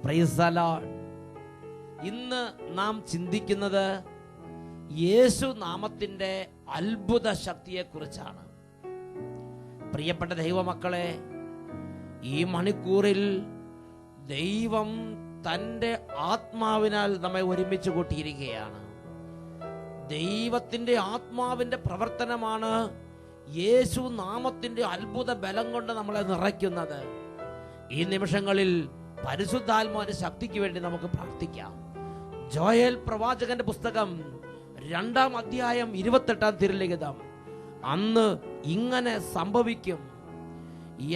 Price the Lord. ഇന്ന് നാം ചിന്തിക്കുന്നത് യേശു നാമത്തിന്റെ അത്ഭുത ശക്തിയെ കുറിച്ചാണ്. പ്രിയപ്പെട്ട ദൈവമക്കളെ, ഈ മണിക്കൂറിൽ ദൈവം തൻ്റെ ആത്മാവിനാൽ നമ്മെ ഒരുമിച്ച് കൂട്ടിയിരിക്കുകയാണ്. ദൈവത്തിന്റെ ആത്മാവിന്റെ പ്രവർത്തനമാണ് യേശു നാമത്തിന്റെ അത്ഭുത ബലം കൊണ്ട് നമ്മളെ നിറയ്ക്കുന്നത്. ഈ നിമിഷങ്ങളിൽ പരിശുദ്ധാത്മാവിന്റെ ശക്തിക്ക് വേണ്ടി നമുക്ക് പ്രാർത്ഥിക്കാം. ജോയേൽ പ്രവാചകന്റെ പുസ്തകം 2-ാം അധ്യായം 28-ാം തിരുലിഖിതം. അന്ന് ഇങ്ങനെ സംഭവിക്കും,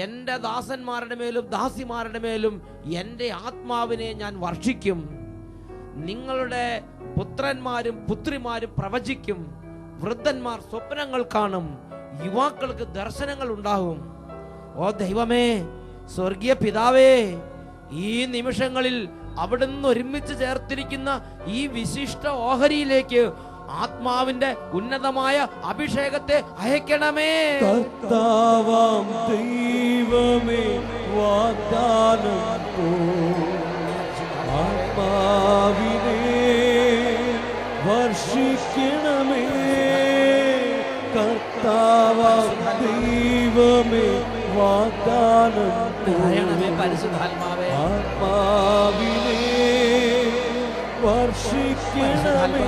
എന്റെ ദാസന്മാരുടെ മേലും ദാസിമാരുടെ മേലും എന്റെ ആത്മാവിനെ ഞാൻ വർഷിക്കും. നിങ്ങളുടെ പുത്രന്മാരും പുത്രിമാരും പ്രവചിക്കും, വൃദ്ധന്മാർ സ്വപ്നങ്ങൾ കാണും, യുവാക്കൾക്ക് ദർശനങ്ങൾ ഉണ്ടാകും. ഓ ദൈവമേ, സ്വർഗീയ പിതാവേ, ഈ നിമിഷങ്ങളിൽ അവിടുന്ന് ഒരുമിച്ച് ചേർത്തിരിക്കുന്ന ഈ വിശിഷ്ട ഓഹരിയിലേക്ക് ആത്മാവിന്റെ ഉന്നതമായ അഭിഷേകത്തെ അയക്കണമേ. കർത്താവാം ദൈവമേ, വാഗ്ദാനം ആത്മാവിനെ വർഷിക്കണമേ. കർത്താവാം ദൈവമേ, വാഗ്ദാനം പരിശുദ്ധാത്മാവേ, ആത്മാവിനെ വർഷിക്കണമേ.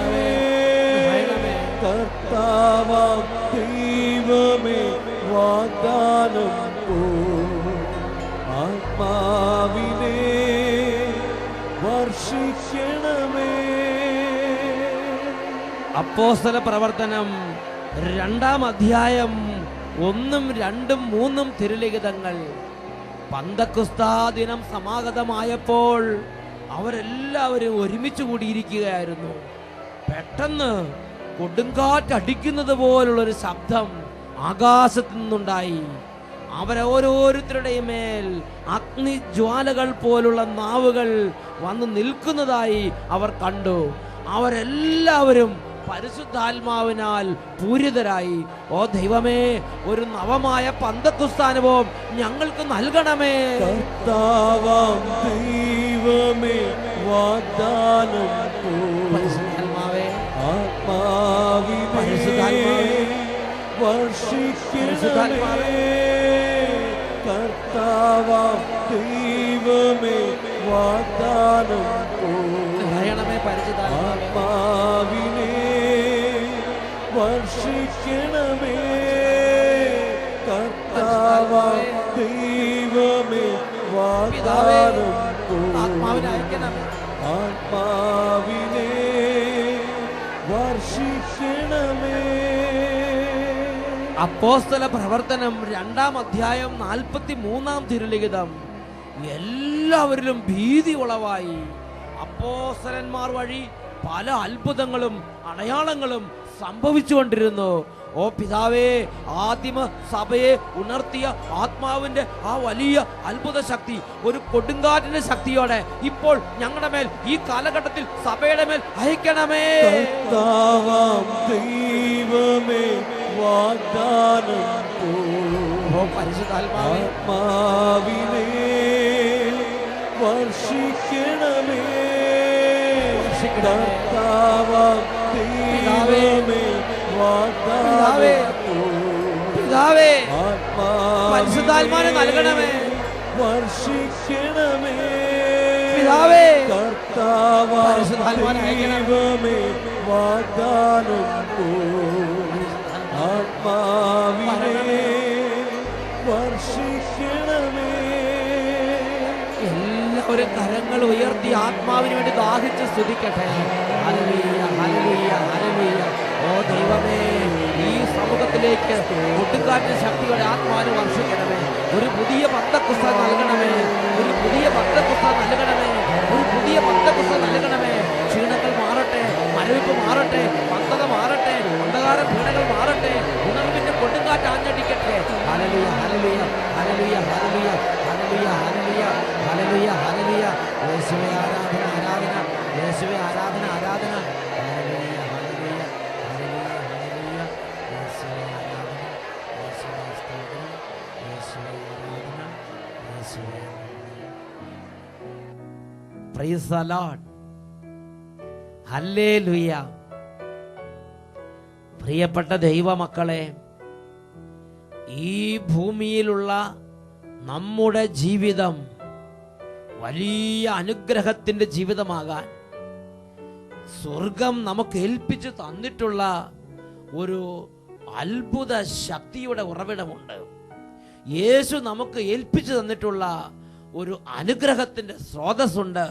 കർത്താവാം ദൈവമേ, വാഗ്ദാനം ആത്മാവിനെ വർഷിക്കണമേ. അപ്പോസ്തല പ്രവർത്തനം 2-ാം അധ്യായം 1, 2, 3 തിരുലിഖിതങ്ങൾ. പന്തക്കുസ്താ ദിനം സമാഗതമായപ്പോൾ അവരെല്ലാവരും ഒരുമിച്ച് കൂടിയിരിക്കുകയായിരുന്നു. പെട്ടെന്ന് കൊടുങ്കാറ്റടിക്കുന്നത് പോലുള്ളൊരു ശബ്ദം ആകാശത്തു നിന്നുണ്ടായി. അവരോരോരുത്തരുടെയും മേൽ അഗ്നിജ്വാലകൾ പോലുള്ള നാവുകൾ വന്ന് നിൽക്കുന്നതായി അവർ കണ്ടു. അവരെല്ലാവരും പരിശുദ്ധാത്മാവിനാൽ പൂരിതരായി. ഓ ദൈവമേ, ഒരു നവമായ പന്തക്കുസ്താനുഭവം ഞങ്ങൾക്ക് നൽകണമേ. കർത്താവാം ദൈവമേ, വാഗ്ദാനം പരിശുദ്ധാത്മാവേ, ആത്മാവിനെ വർഷിക്കണമേ. കർത്താവാം ദൈവമേ, വാഗ്ദാനം ആത്മാവിനെ വർഷിക്കണമേ. കർത്താവാം ദൈവമേ, വാഗ്ദാനം ആത്മാവിനെ വർഷിക്കണമേ. അപ്പോസ്തല പ്രവർത്തനം 2-ാം അധ്യായം 43-ാം തിരുലിഖിതം. എല്ലാവരിലും ഭീതി ഉളവായി. അപ്പോസ്തലന്മാർ വഴി പല അത്ഭുതങ്ങളും അടയാളങ്ങളും സംഭവിച്ചുകൊണ്ടിരുന്നു. ഓ പിതാവേ, ആദിമ സഭയെ ഉണർത്തിയ ആത്മാവിന്റെ ആ വലിയ അത്ഭുത ശക്തി ഒരു കൊടുങ്കാറ്റിന്റെ ശക്തിയോടെ ഇപ്പോൾ ഞങ്ങളുടെ മേൽ ഈ കാലഘട്ടത്തിൽ സഭയുടെ മേൽ അയക്കണമേ. കർത്താവാം ദൈവമേ, വാഗ്ദാനം ആത്മാവിനെ വർഷിക്കണമേ. കർത്താവാം ദൈവമേ, പിതാവേ, പരിശുദ്ധാത്മാവിനെ നൽകണമേ. വർഷിക്കണമേ. പിതാവേ, കർത്താവാം ദൈവമേ, വാഗ്ദാനം ആത്മാവിനെ വർഷിക്കണമേ. എല്ലാവരും കരങ്ങൾ ഉയർത്തി ആത്മാവിന് വേണ്ടി ദാഹിച്ച് സ്തുതിക്കട്ടെ. Hallelujah, hallelujah, hallelujah. ഓ ദൈവമേ, ഈ സമൂഹത്തിലേക്ക് കൊടുങ്കാറ്റിന്റെ ശക്തിയോടെ ആത്മാവിനെ വർഷിക്കണമേ. ഒരു പുതിയ പന്തക്കുസ്ത നൽകണമേ. ഒരു പുതിയ പന്തക്കുസ്ത നൽകണമേ. ഒരു പുതിയ പന്തക്കുസ്ത നൽകണമേ. ക്ഷീണങ്ങൾ മാറട്ടെ, മരവിപ്പ് മാറട്ടെ, മന്ദത മാറട്ടെ, അന്ധകാര പീഡകൾ മാറട്ടെ, ഉണർവിന്റെ കൊടുങ്കാറ്റ് ആഞ്ഞടിക്കട്ടെ. Hallelujah, hallelujah, hallelujah, hallelujah, hallelujah, hallelujah, hallelujah, hallelujah. യേശുവേ ആരാധന, ആരാധന. യേശുവേ ആരാധന, ആരാധന. Hallelujah, hallelujah, hallelujah, hallelujah. യേശുവേ ആരാധന, യേശുവേ സ്തോത്രം, യേശുവേ ആരാധന, യേശുവേ നന്ദി. Praise the Lord. ഹല്ലേലൂയ. പ്രിയപ്പെട്ട ദൈവമക്കളെ, ഈ ഭൂമിയിലുള്ള നമ്മുടെ ജീവിതം വലിയ അനുഗ്രഹത്തിന്റെ ജീവിതമാകാൻ സ്വർഗം നമുക്ക് ഏൽപ്പിച്ചു തന്നിട്ടുള്ള ഒരു അത്ഭുത ശക്തിയുടെ ഉറവിടമുണ്ട്. യേശു നമുക്ക് ഏൽപ്പിച്ചു തന്നിട്ടുള്ള ഒരു അനുഗ്രഹത്തിന്റെ സ്രോതസ്സുണ്ട്.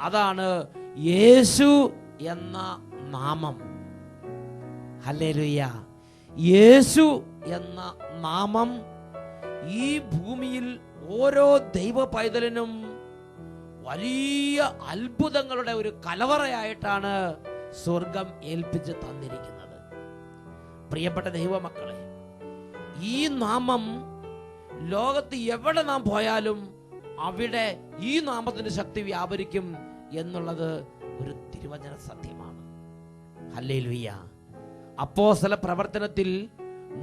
അതാണ് യേശു എന്ന നാമം. ഹല്ലേലൂയ. യേശു എന്ന നാമം ഈ ഭൂമിയിൽ ഓരോ ദൈവ പൈതലിനും വലിയ അത്ഭുതങ്ങളുടെ ഒരു കലവറയായിട്ടാണ് സ്വർഗം ഏൽപ്പിച്ച് തന്നിരിക്കുന്നത്. പ്രിയപ്പെട്ട ദൈവമക്കളെ, ഈ നാമം ലോകത്ത് എവിടെ നാം പോയാലും അവിടെ ഈ നാമത്തിന്റെ ശക്തി വ്യാപരിക്കും എന്നുള്ളത് ഒരു തിരുവചന സത്യമാണ്. ഹല്ലേലൂയ. അപ്പോസ്തല പ്രവർത്തനത്തിൽ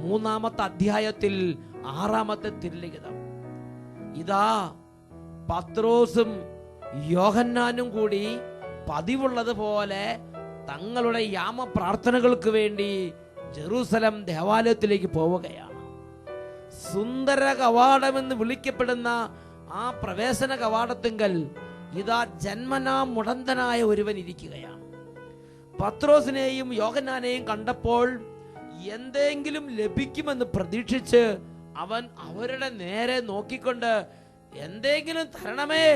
3-ാമത്തെ അധ്യായത്തിൽ 6-ാമത്തെ തിരുലിഖിതം, ഇതാ പത്രോസും യോഹന്നാനും കൂടി പതിവുള്ളതുപോലെ തങ്ങളുടെ യാമ പ്രാർത്ഥനകൾക്ക് വേണ്ടി ജെറൂസലം ദേവാലയത്തിലേക്ക് പോവുകയാണ്. സുന്ദര കവാടമെന്ന് വിളിക്കപ്പെടുന്ന ആ പ്രവേശന കവാടത്തിങ്കൽ ഇതാ ജന്മനാ മുടന്തനായ ഒരുവൻ ഇരിക്കുകയാണ്. പത്രോസിനെയും യോഹന്നാനെയും കണ്ടപ്പോൾ എന്തെങ്കിലും ലഭിക്കുമെന്ന് പ്രതീക്ഷിച്ച് അവൻ അവരുടെ നേരെ നോക്കിക്കൊണ്ട് എന്തെങ്കിലും തരണമേ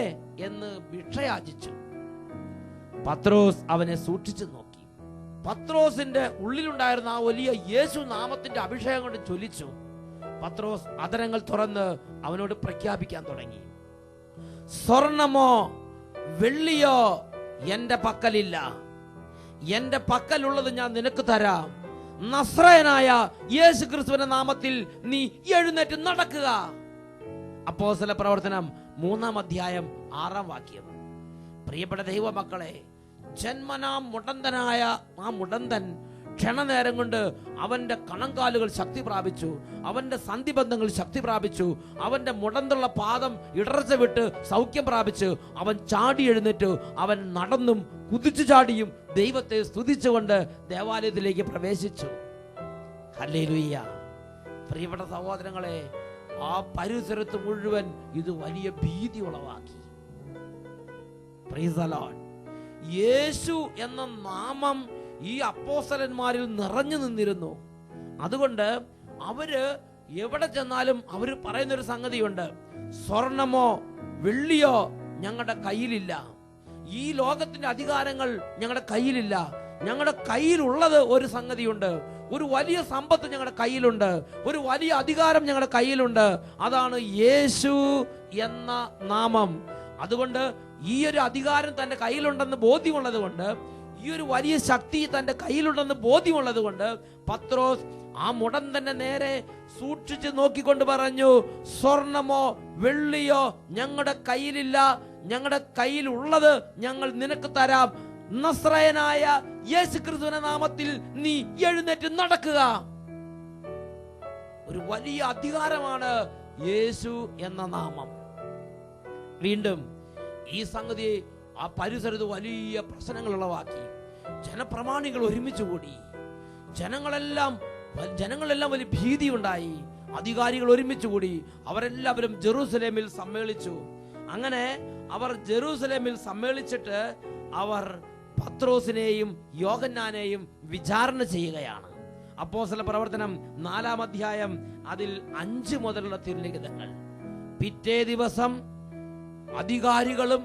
എന്ന് ഭിക്ഷയാചിച്ചു. പത്രോസ് അവനെ സൂക്ഷിച്ചു നോക്കി. പത്രോസിന്റെ ഉള്ളിലുണ്ടായിരുന്ന ആ വലിയ യേശു നാമത്തിന്റെ അഭിഷേകം കൊണ്ട് ജ്വലിച്ചു. പത്രോസ് അധരങ്ങൾ തുറന്ന് അവനോട് പ്രഖ്യാപിക്കാൻ തുടങ്ങി. സ്വർണമോ വെള്ളിയോ എന്റെ പക്കലില്ല, എന്റെ പക്കലുള്ളത് ഞാൻ നിനക്ക് തരാം. നസ്രയനായ യേശു ക്രിസ്തുവിന്റെ നാമത്തിൽ നീ എഴുന്നേറ്റ് നടക്കുക. അപ്പോസ്തല പ്രവർത്തനം 3-ാം അധ്യായം 6-ാം വാക്യം. പ്രിയപ്പെട്ട ദൈവമക്കളെ, ജന്മനാ മുടന്തനായ ആ മുടന്തൻ ക്ഷണനേരം കൊണ്ട് അവന്റെ കണങ്കാലുകൾ ശക്തി പ്രാപിച്ചു, അവന്റെ സന്ധിബന്ധങ്ങൾ ശക്തി പ്രാപിച്ചു, അവന്റെ മുടന്തുള്ള പാദം ഇടർച്ച വിട്ട് സൗഖ്യം പ്രാപിച്ചു. അവൻ ചാടി എഴുന്നേറ്റു, അവൻ നടന്നും കുതിച്ചു ചാടിയും ദൈവത്തെ സ്തുതിച്ചുകൊണ്ട് ദേവാലയത്തിലേക്ക് പ്രവേശിച്ചു. ഹല്ലേലൂയ. പ്രിയപ്പെട്ട സഹോദരങ്ങളെ, ആ പരിസരത്ത് മുഴുവൻ ഇത് വലിയ ഭീതി ഉളവാക്കി. Praise the Lord. യേശു എന്ന നാമം ഈ അപ്പോസ്തലന്മാരിൽ നിറഞ്ഞു നിന്നിരുന്നു. അതുകൊണ്ട് അവര് എവിടെ ചെന്നാലും അവര് പറയുന്നൊരു സംഗതിയുണ്ട്, സ്വർണമോ വെള്ളിയോ ഞങ്ങളുടെ കയ്യിലില്ല, ഈ ലോകത്തിന്റെ അധികാരങ്ങൾ ഞങ്ങളുടെ കയ്യിലില്ല, ഞങ്ങളുടെ കയ്യിലുള്ളത് ഒരു സംഗതിയുണ്ട്, ഒരു വലിയ സമ്പത്ത് ഞങ്ങളുടെ കയ്യിലുണ്ട്, ഒരു വലിയ അധികാരം ഞങ്ങളുടെ കയ്യിലുണ്ട്, അതാണ് യേശു എന്ന നാമം. അതുകൊണ്ട് ഈ ഒരു അധികാരം തന്റെ കയ്യിലുണ്ടെന്ന് ബോധ്യമുള്ളത് കൊണ്ട്, ഈ ഒരു വലിയ ശക്തി തന്റെ കയ്യിലുണ്ടെന്ന് ബോധ്യമുള്ളത് കൊണ്ട് പത്രോസ് ആ മുടന്തന്റെ നേരെ സൂക്ഷിച്ച് നോക്കിക്കൊണ്ട് പറഞ്ഞു, സ്വർണമോ വെള്ളിയോ ഞങ്ങളുടെ കയ്യിലില്ല, ഞങ്ങളുടെ കയ്യിലുള്ളത് ഞങ്ങൾ നിനക്ക് തരാം. നസ്രയനായ യേശുക്രിസ്തുവിന്റെ നാമത്തിൽ നീ എഴുന്നേറ്റ് നടക്കുക. ഒരു വലിയ അധികാരമാണ് യേശു എന്ന നാമം. വീണ്ടും ഈ സംഗതി ആ പരിസരത്ത് വലിയ പ്രശ്നങ്ങൾ ഉളവാക്കി. ജനപ്രമാണികൾ ഒരുമിച്ച് കൂടി, ജനങ്ങളെല്ലാം വലിയ ഭീതി ഉണ്ടായി. അധികാരികൾ ഒരുമിച്ച് കൂടി, അവരെല്ലാവരും ജെറൂസലേമിൽ സമ്മേളിച്ചു. അങ്ങനെ അവർ ജെറൂസലേമിൽ സമ്മേളിച്ചിട്ട് അവർ പത്രോസിനെയും യോഹന്നാനെയും വിചാരണ ചെയ്യുകയാണ്. അപ്പോസ്തല പ്രവർത്തനം 4-ാം അധ്യായം അതിൽ 5 മുതലുള്ള തിരുലിഖിതങ്ങൾ. പിറ്റേ ദിവസം അധികാരികളും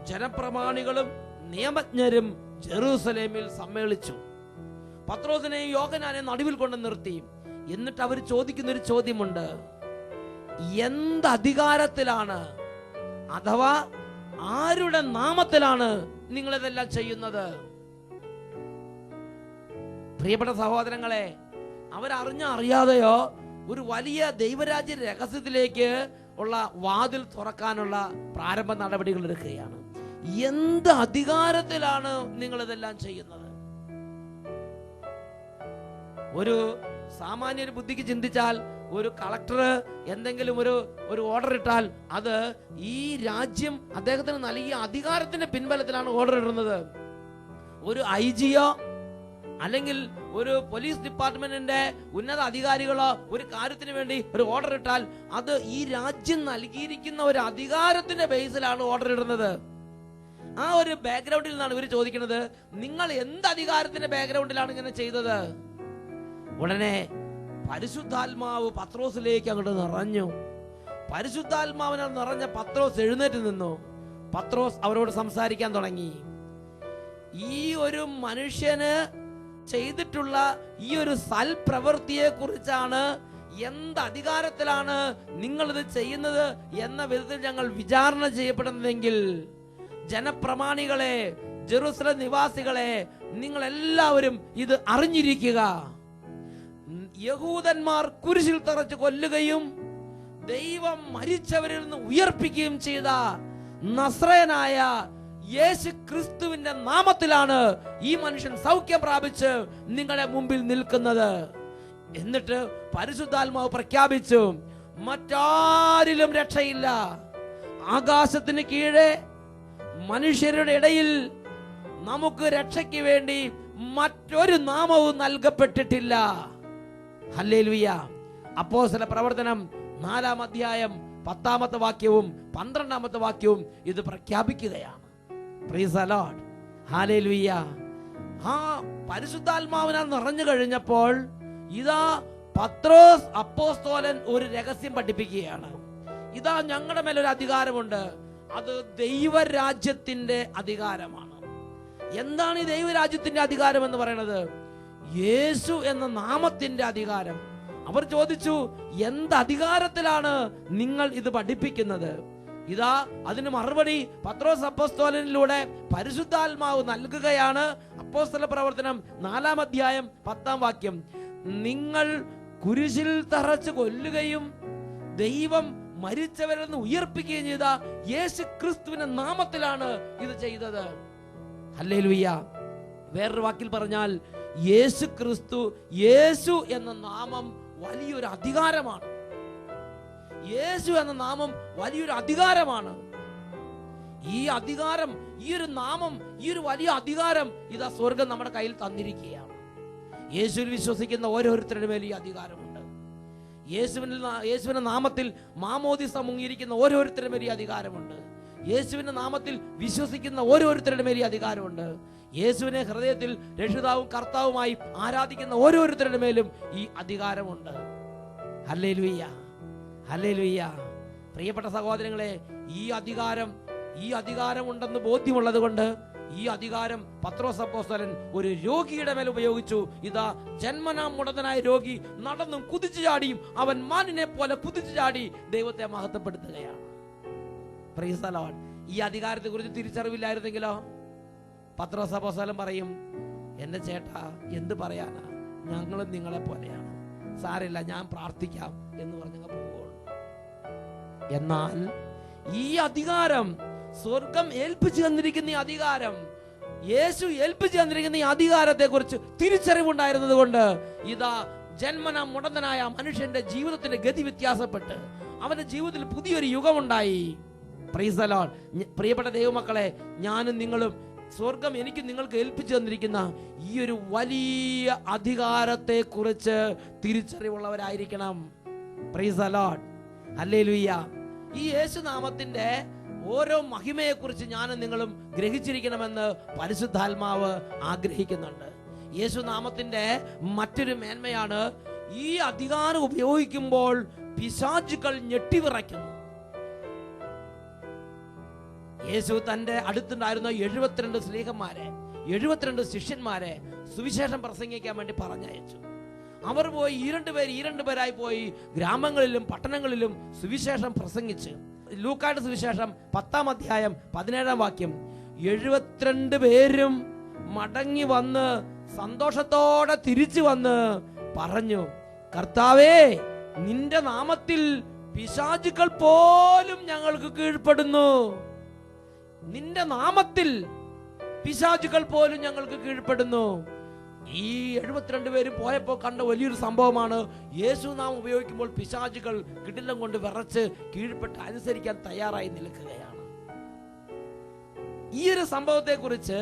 ജനപ്രമാണികളും നിയമജ്ഞരും ജെറൂസലേമിൽ സമ്മേളിച്ചു. പത്രോസിനെയും യോഹന്നാനെയും നടുവിൽ കൊണ്ട് നിർത്തി. എന്നിട്ട് അവർ ചോദിക്കുന്നൊരു ചോദ്യമുണ്ട്, എന്ത് അധികാരത്തിലാണ് അഥവാ ആരുടെ നാമത്തിലാണ് നിങ്ങളിതെല്ലാം ചെയ്യുന്നത്? പ്രിയപ്പെട്ട സഹോദരങ്ങളെ, അവരറിഞ്ഞോ അറിയാതെയോ ഒരു വലിയ ദൈവരാജ്യ രഹസ്യത്തിലേക്ക് ഉള്ള വാതിൽ തുറക്കാനുള്ള പ്രാരംഭ നടപടികൾ എടുക്കുകയാണ്. എന്ത് അധികാരത്തിലാണ് നിങ്ങൾ ഇതെല്ലാം ചെയ്യുന്നത്? ഒരു സാമാന്യ ബുദ്ധിക്ക് ചിന്തിച്ചാൽ ഒരു കളക്ടർ എന്തെങ്കിലും ഒരു ഓർഡർ ഇട്ടാൽ അത് ഈ രാജ്യം അദ്ദേഹത്തിന് നൽകിയ അധികാരത്തിന്റെ പിൻബലത്തിലാണ് ഓർഡർ ഇടുന്നത്. ഒരു IGയോ അല്ലെങ്കിൽ ഒരു പോലീസ് ഡിപ്പാർട്ട്മെന്റിന്റെ ഉന്നത അധികാരികളോ ഒരു കാര്യത്തിന് വേണ്ടി ഒരു ഓർഡർ ഇട്ടാൽ അത് ഈ രാജ്യം നൽകിയിരിക്കുന്ന ഒരു അധികാരത്തിന്റെ ബേസിലാണ് ഓർഡർ ഇടുന്നത്. ആ ഒരു ബാക്ക്ഗ്രൗണ്ടിൽ നിന്നാണ് ഇവർ ചോദിക്കുന്നത്, നിങ്ങൾ എന്ത് അധികാരത്തിന്റെ ബാക്ക്ഗ്രൗണ്ടിലാണ് ഇങ്ങനെ ചെയ്തത്? ഉടനെ പരിശുദ്ധാത്മാവ് പത്രോസിലേക്ക് അങ്ങോട്ട് നിറഞ്ഞു. പരിശുദ്ധാത്മാവിനാൽ നിറഞ്ഞ പത്രോസ് എഴുന്നേറ്റ് നിന്നു. പത്രോസ് അവരോട് സംസാരിക്കാൻ തുടങ്ങി. ഈ ഒരു മനുഷ്യന് ചെയ്തിട്ടുള്ള ഈ ഒരു സൽപ്രവൃത്തിയെ കുറിച്ചാണ്, എന്ത് അധികാരത്തിലാണ് നിങ്ങളിത് ചെയ്യുന്നത് എന്ന വിധത്തിൽ ഞങ്ങൾ വിചാരണ ചെയ്യപ്പെടുന്നതെങ്കിൽ, ജനപ്രമാണികളെ, ജെറുസലേം നിവാസികളെ, നിങ്ങൾ എല്ലാവരും ഇത് അറിഞ്ഞിരിക്കുക. യഹൂദന്മാർ കുരിശിൽ തറച്ച് കൊല്ലുകയും ദൈവം മരിച്ചവരിൽ നിന്ന് ഉയർപ്പിക്കുകയും ചെയ്ത നസ്രയനായ യേശു ക്രിസ്തുവിന്റെ നാമത്തിലാണ് ഈ മനുഷ്യൻ സൗഖ്യം പ്രാപിച്ച് നിങ്ങളുടെ മുമ്പിൽ നിൽക്കുന്നത്. എന്നിട്ട് പരിശുദ്ധാത്മാവ് പ്രഖ്യാപിച്ചു, മറ്റാരിലും രക്ഷയില്ല. ആകാശത്തിന് കീഴെ മനുഷ്യരുടെ ഇടയിൽ നമുക്ക് രക്ഷയ്ക്ക് വേണ്ടി മറ്റൊരു നാമവും നൽകപ്പെട്ടിട്ടില്ല. ഹല്ലേലൂയ. അപ്പോസ്തല പ്രവർത്തനം 4-ാം അധ്യായം 10-ാമത്തെ വാക്യവും 12-ാമത്തെ വാക്യവും ഇത് പ്രഖ്യാപിക്കുകയാണ്. Price the Lord. ഹല്ലേലൂയ. ആ പരിശുദ്ധാത്മാവിനാൽ നിറഞ്ഞു കഴിഞ്ഞപ്പോൾ ഇതാ പത്രോസ് അപ്പോസ്തലൻ ഒരു രഹസ്യം പഠിപ്പിക്കുകയാണ്. ഇതാ ഞങ്ങളുടെ മേലൊരു അധികാരമുണ്ട്, അത് ദൈവരാജ്യത്തിന്റെ അധികാരമാണ്. എന്താണ് ഈ ദൈവരാജ്യത്തിന്റെ അധികാരം എന്ന് പറയുന്നത്? യേശു എന്ന നാമത്തിന്റെ അധികാരം. അവർ ചോദിച്ചു, എന്ത് അധികാരത്തിലാണ് നിങ്ങൾ ഇത് പഠിപ്പിക്കുന്നത്? ഇതാ അതിന് മറുപടി പത്രോസ് അപ്പോസ്തലനിലൂടെ പരിശുദ്ധാത്മാവ് നൽകുകയാണ്. അപ്പോസ്തല പ്രവർത്തനം 4-ാം അധ്യായം 10-ാം വാക്യം, നിങ്ങൾ കുരിശിൽ തറച്ച് കൊല്ലുകയും ദൈവം മരിച്ചവരിൽ നിന്ന് ഉയർപ്പിക്കുകയും ചെയ്ത യേശു ക്രിസ്തുവിന്റെ നാമത്തിലാണ് ഇത് ചെയ്തത്. ഹല്ലേലൂയ. വേറൊരു വാക്കിൽ പറഞ്ഞാൽ യേശു ക്രിസ്തു, യേശു എന്ന നാമം വലിയൊരു അധികാരമാണ്. യേശു എന്ന നാമം വലിയൊരു അധികാരമാണ്. ഈ അധികാരം, ഈ ഒരു നാമം, ഈ ഒരു വലിയ അധികാരം ഇതാ സ്വർഗം നമ്മുടെ കയ്യിൽ തന്നിരിക്കുകയാണ്. യേശുവിൽ വിശ്വസിക്കുന്ന ഓരോരുത്തരുടെ മേൽ ഈ അധികാരമുണ്ട്. യേശുവിന്റെ നാമത്തിൽ മാമോദിസ മുങ്ങിയിരിക്കുന്ന ഓരോരുത്തരുടെ മേൽ ഈ അധികാരമുണ്ട്. യേശുവിന്റെ നാമത്തിൽ വിശ്വസിക്കുന്ന ഓരോരുത്തരുടെ മേൽ ഈ അധികാരമുണ്ട്. യേശുവിനെ ഹൃദയത്തിൽ രക്ഷിതാവും കർത്താവുമായി ആരാധിക്കുന്ന ഓരോരുത്തരുടെ മേലും ഈ അധികാരമുണ്ട്. Hallelujah, hallelujah. പ്രിയപ്പെട്ട സഹോദരങ്ങളെ, ഈ അധികാരം ഉണ്ടെന്ന് ബോധ്യമുള്ളത് കൊണ്ട് ഈ അധികാരം പത്രോസ് അപ്പോസ്തലൻ ഒരു രോഗിയുടെ മേൽ ഉപയോഗിച്ചു. ഇതാ ജന്മനാ മുടന്തനായ രോഗി നടന്നും കുതിച്ചു ചാടിയും അവൻ മാനിനെ പോലെ കുതിച്ചു ചാടി ദൈവത്തെ മഹത്വപ്പെടുത്തുകയാണ്. Price the Lord. ഈ അധികാരത്തെ കുറിച്ച് തിരിച്ചറിവില്ലായിരുന്നെങ്കിലോ പത്രോസ് അപ്പോസ്തലൻ പറയും, എന്റെ ചേട്ടാ എന്ത് പറയാനാ, ഞങ്ങളും നിങ്ങളെ പോലെയാണ്, സാരമില്ല ഞാൻ പ്രാർത്ഥിക്കാം എന്ന് പറഞ്ഞങ്ങ് പോവുകയുള്ളൂ. എന്നാൽ ഈ അധികാരം, സ്വർഗം ഏൽപ്പിച്ചു തന്നിരിക്കുന്ന ഈ അധികാരം, യേശു ഏൽപ്പിച്ചു തന്നിരിക്കുന്ന ഈ അധികാരത്തെ കുറിച്ച് തിരിച്ചറിവുണ്ടായിരുന്നത് കൊണ്ട് ഇതാ ജന്മന മുടന്തനായ മനുഷ്യന്റെ ജീവിതത്തിന്റെ ഗതി വ്യത്യാസപ്പെട്ട് അവന്റെ ജീവിതത്തിൽ പുതിയൊരു യുഗമുണ്ടായി. Price the Lord. പ്രിയപ്പെട്ട ദൈവമക്കളെ, ഞാനും നിങ്ങളും സ്വർഗം എനിക്ക് നിങ്ങൾക്ക് ഏൽപ്പിച്ചു തന്നിരിക്കുന്ന ഈ ഒരു വലിയ അധികാരത്തെ കുറിച്ച് തിരിച്ചറിവുള്ളവരായിരിക്കണം. Praise the Lord. ഹല്ലേലൂയ. ഈ യേശുനാമത്തിന്റെ ഓരോ മഹിമയെ കുറിച്ച് ഞാനും നിങ്ങളും ഗ്രഹിച്ചിരിക്കണമെന്ന് പരിശുദ്ധാത്മാവ് ആഗ്രഹിക്കുന്നുണ്ട്. യേശുനാമത്തിന്റെ മറ്റൊരു മേന്മയാണ്, ഈ അധികാരം ഉപയോഗിക്കുമ്പോൾ പിശാചുക്കൾ ഞെട്ടിവിറയ്ക്കുന്നു. യേശു തന്റെ അടുത്തുണ്ടായിരുന്ന 72 സ്ലീഹന്മാരെ, 72 ശിഷ്യന്മാരെ സുവിശേഷം പ്രസംഗിക്കാൻ വേണ്ടി പറഞ്ഞയച്ചു. അവർ പോയി 2 പേരായി പോയി ഗ്രാമങ്ങളിലും പട്ടണങ്ങളിലും സുവിശേഷം പ്രസംഗിച്ച്. ലൂക്കായുടെ സുവിശേഷം 10-ാം അധ്യായം 17-ാം വാക്യം, 72 പേരും മടങ്ങി വന്ന് സന്തോഷത്തോടെ തിരിച്ചു വന്ന് പറഞ്ഞു, കർത്താവേ, നിന്റെ നാമത്തിൽ പിശാചുക്കൾ പോലും ഞങ്ങൾക്ക് കീഴ്പ്പെടുന്നു. നിന്റെ നാമത്തിൽ പിശാചുക്കൾ പോലും ഞങ്ങൾക്ക് കീഴ്പ്പെടുന്നു. ഈ 72 പേരും പോയപ്പോൾ കണ്ട വലിയൊരു സംഭവമാണ്, യേശു നാമം ഉപയോഗിക്കുമ്പോൾ പിശാചുകൾ കിടിലം കൊണ്ട് വിറച്ച് കീഴ്പ്പെട്ട് അനുസരിക്കാൻ തയ്യാറായി നിൽക്കുകയാണ്. ഈ ഒരു സംഭവത്തെ കുറിച്ച്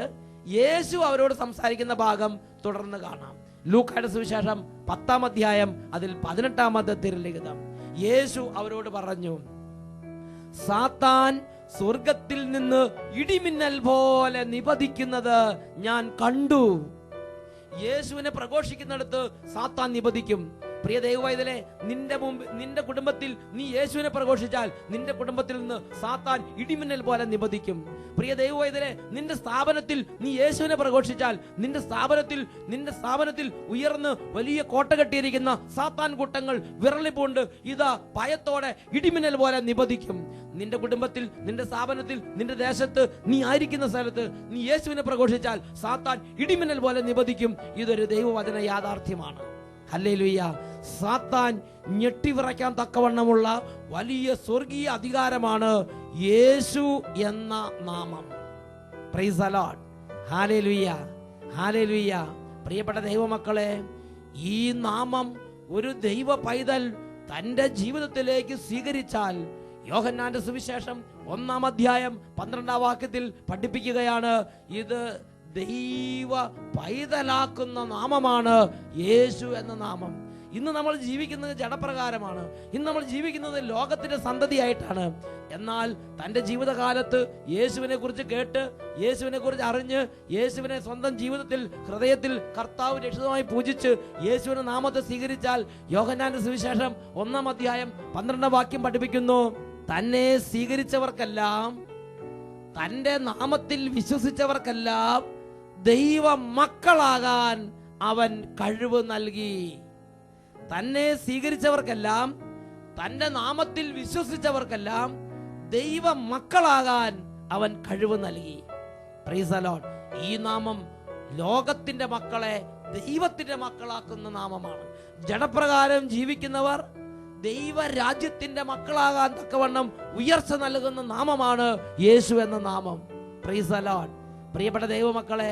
യേശു അവരോട് സംസാരിക്കുന്ന ഭാഗം തുടർന്ന് കാണാം. ലൂക്കായുടെ സുവിശേഷം 10-ാം അധ്യായം അതിൽ 18-ാമത്തെ തിരുലിഖിതം. യേശു അവരോട് പറഞ്ഞു, സാത്താൻ സ്വർഗത്തിൽ നിന്ന് ഇടിമിന്നൽ പോലെ നിപതിക്കുന്നത് ഞാൻ കണ്ടു. യേശുവിനെ പ്രഘോഷിക്കുന്നിടത്ത് സാത്താൻ നിപതിക്കും. പ്രിയ ദൈവവൈതലേ, നിന്റെ കുടുംബത്തിൽ നീ യേശുവിനെ പ്രഘോഷിച്ചാൽ നിന്റെ കുടുംബത്തിൽ നിന്ന് സാത്താൻ ഇടിമിന്നൽ പോലെ നിപതിക്കും. പ്രിയ ദൈവവൈതലേ, നിന്റെ സ്ഥാപനത്തിൽ നീ യേശുവിനെ പ്രഘോഷിച്ചാൽ നിന്റെ സ്ഥാപനത്തിൽ ഉയർന്ന് വലിയ കോട്ട കെട്ടിയിരിക്കുന്ന സാത്താൻ കൂട്ടങ്ങൾ വിറളിപ്പൂണ്ട് ഇതാ ഭയത്തോടെ ഇടിമിന്നൽ പോലെ നിപതിക്കും. നിന്റെ കുടുംബത്തിൽ, നിന്റെ സ്ഥാപനത്തിൽ, നിന്റെ ദേശത്ത്, നീ ആയിരിക്കുന്ന സ്ഥലത്ത് നീ യേശുവിനെ പ്രഘോഷിച്ചാൽ സാത്താൻ ഇടിമിന്നൽ പോലെ നിപതിക്കും. ഇതൊരു ദൈവവചന യാഥാർത്ഥ്യമാണ്. ഹല്ലേലൂയ. സാത്താൻ ഞെട്ടിവിറയ്ക്കാൻ തക്കവണ്ണമുള്ള വലിയ സ്വർഗീയ അധികാരമാണ് യേശു എന്ന നാമം. Praise the Lord. Hallelujah, hallelujah. പ്രിയപ്പെട്ട ദൈവമക്കളെ, ഈ നാമം ഒരു ദൈവ പൈതൽ തന്റെ ജീവിതത്തിലേക്ക് സ്വീകരിച്ചാൽ, യോഹന്നാന്റെ സുവിശേഷം 1-ാം അധ്യായം 12-ാം വാക്യത്തിൽ പഠിപ്പിക്കുകയാണ്, ഇത് ദൈവ പൈതലാക്കുന്ന നാമമാണ് യേശു എന്ന നാമം. ഇന്ന് നമ്മൾ ജീവിക്കുന്നത് ജഡപ്രകാരമാണ്. ഇന്ന് നമ്മൾ ജീവിക്കുന്നത് ലോകത്തിന്റെ സന്തതിയായിട്ടാണ്. എന്നാൽ തൻ്റെ ജീവിതകാലത്ത് യേശുവിനെ കുറിച്ച് കേട്ട്, യേശുവിനെ കുറിച്ച് അറിഞ്ഞ്, യേശുവിനെ സ്വന്തം ജീവിതത്തിൽ ഹൃദയത്തിൽ കർത്താവ് രക്ഷിതമായി പൂജിച്ച് യേശുവിന്റെ നാമത്തെ സ്വീകരിച്ചാൽ, യോഹന്നാന്റെ സുവിശേഷം 1-ാം അധ്യായം 12-ാം വാക്യം പഠിപ്പിക്കുന്നു, തന്നെ സ്വീകരിച്ചവർക്കെല്ലാം, തൻ്റെ നാമത്തിൽ വിശ്വസിച്ചവർക്കെല്ലാം ദൈവ മക്കളാകാൻ അവൻ കഴിവ് നൽകി. തന്നെ സ്വീകരിച്ചവർക്കെല്ലാം, തൻ്റെ നാമത്തിൽ വിശ്വസിച്ചവർക്കെല്ലാം ദൈവ മക്കളാകാൻ അവൻ കഴിവ് നൽകി. Price the Lord. ഈ നാമം ലോകത്തിന്റെ മക്കളെ ദൈവത്തിന്റെ മക്കളാക്കുന്ന നാമമാണ്. ജഡപ്രകാരം ജീവിക്കുന്നവർ ദൈവരാജ്യത്തിന്റെ മക്കളാകാൻ തക്കവണ്ണം ഉയർച്ച നൽകുന്ന നാമമാണ് യേശു എന്ന നാമം. Praise the Lord. പ്രിയപ്പെട്ട ദൈവമക്കളെ,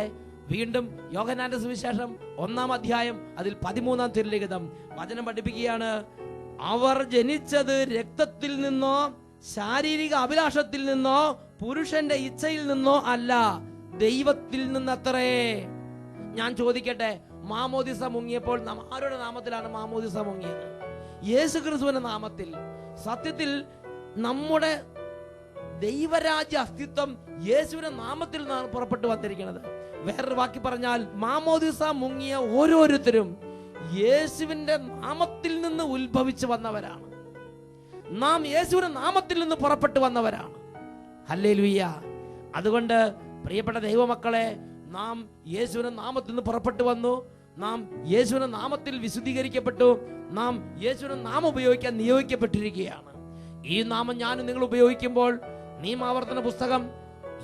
വീണ്ടും യോഹന്നാന്റെ സുവിശേഷം 1-ാം അധ്യായം അതിൽ 13-ാം തിരുലിഖിതം വചനം പഠിപ്പിക്കുകയാണ്, അവർ ജനിച്ചത് രക്തത്തിൽ നിന്നോ ശാരീരിക അഭിലാഷത്തിൽ നിന്നോ പുരുഷന്റെ ഇച്ഛയിൽ നിന്നോ അല്ല, ദൈവത്തിൽ നിന്നത്രേ. ഞാൻ ചോദിക്കട്ടെ, മാമോദിസ മുങ്ങിയപ്പോൾ ആരുടെ നാമത്തിലാണ് മാമോദിസ മുങ്ങിയത്? യേശു ക്രിസ്തുവിന്റെ നാമത്തിൽ. സത്യത്തിൽ നമ്മുടെ ദൈവരാജ്യ അസ്തിത്വം യേശുവിന്റെ നാമത്തിൽ നിന്നാണ് പുറപ്പെട്ടു വന്നിരിക്കുന്നത്. വേറൊരു വാക്കി പറഞ്ഞാൽ, മാമോദിസ മുങ്ങിയ ഓരോരുത്തരും യേശുവിന്റെ നാമത്തിൽ നിന്ന് ഉത്ഭവിച്ചു വന്നവരാണ്. നാം യേശുവിന്റെ നാമത്തിൽ നിന്ന് പുറപ്പെട്ടു വന്നവരാണ്. ഹല്ലേലൂയ. അതുകൊണ്ട് പ്രിയപ്പെട്ട ദൈവമക്കളെ, നാം യേശുവിന്റെ നാമത്തിൽ നിന്ന് പുറപ്പെട്ടു വന്നു. നാം യേശുവിന്റെ നാമത്തിൽ വിശുദ്ധീകരിക്കപ്പെട്ടു. നാം യേശുവിന്റെ നാമം ഉപയോഗിക്കാൻ നിയോഗിക്കപ്പെട്ടിരിക്കുകയാണ്. ഈ നാമം ഞാനും നിങ്ങൾ ഉപയോഗിക്കുമ്പോൾ, നിയമാവർത്തന പുസ്തകം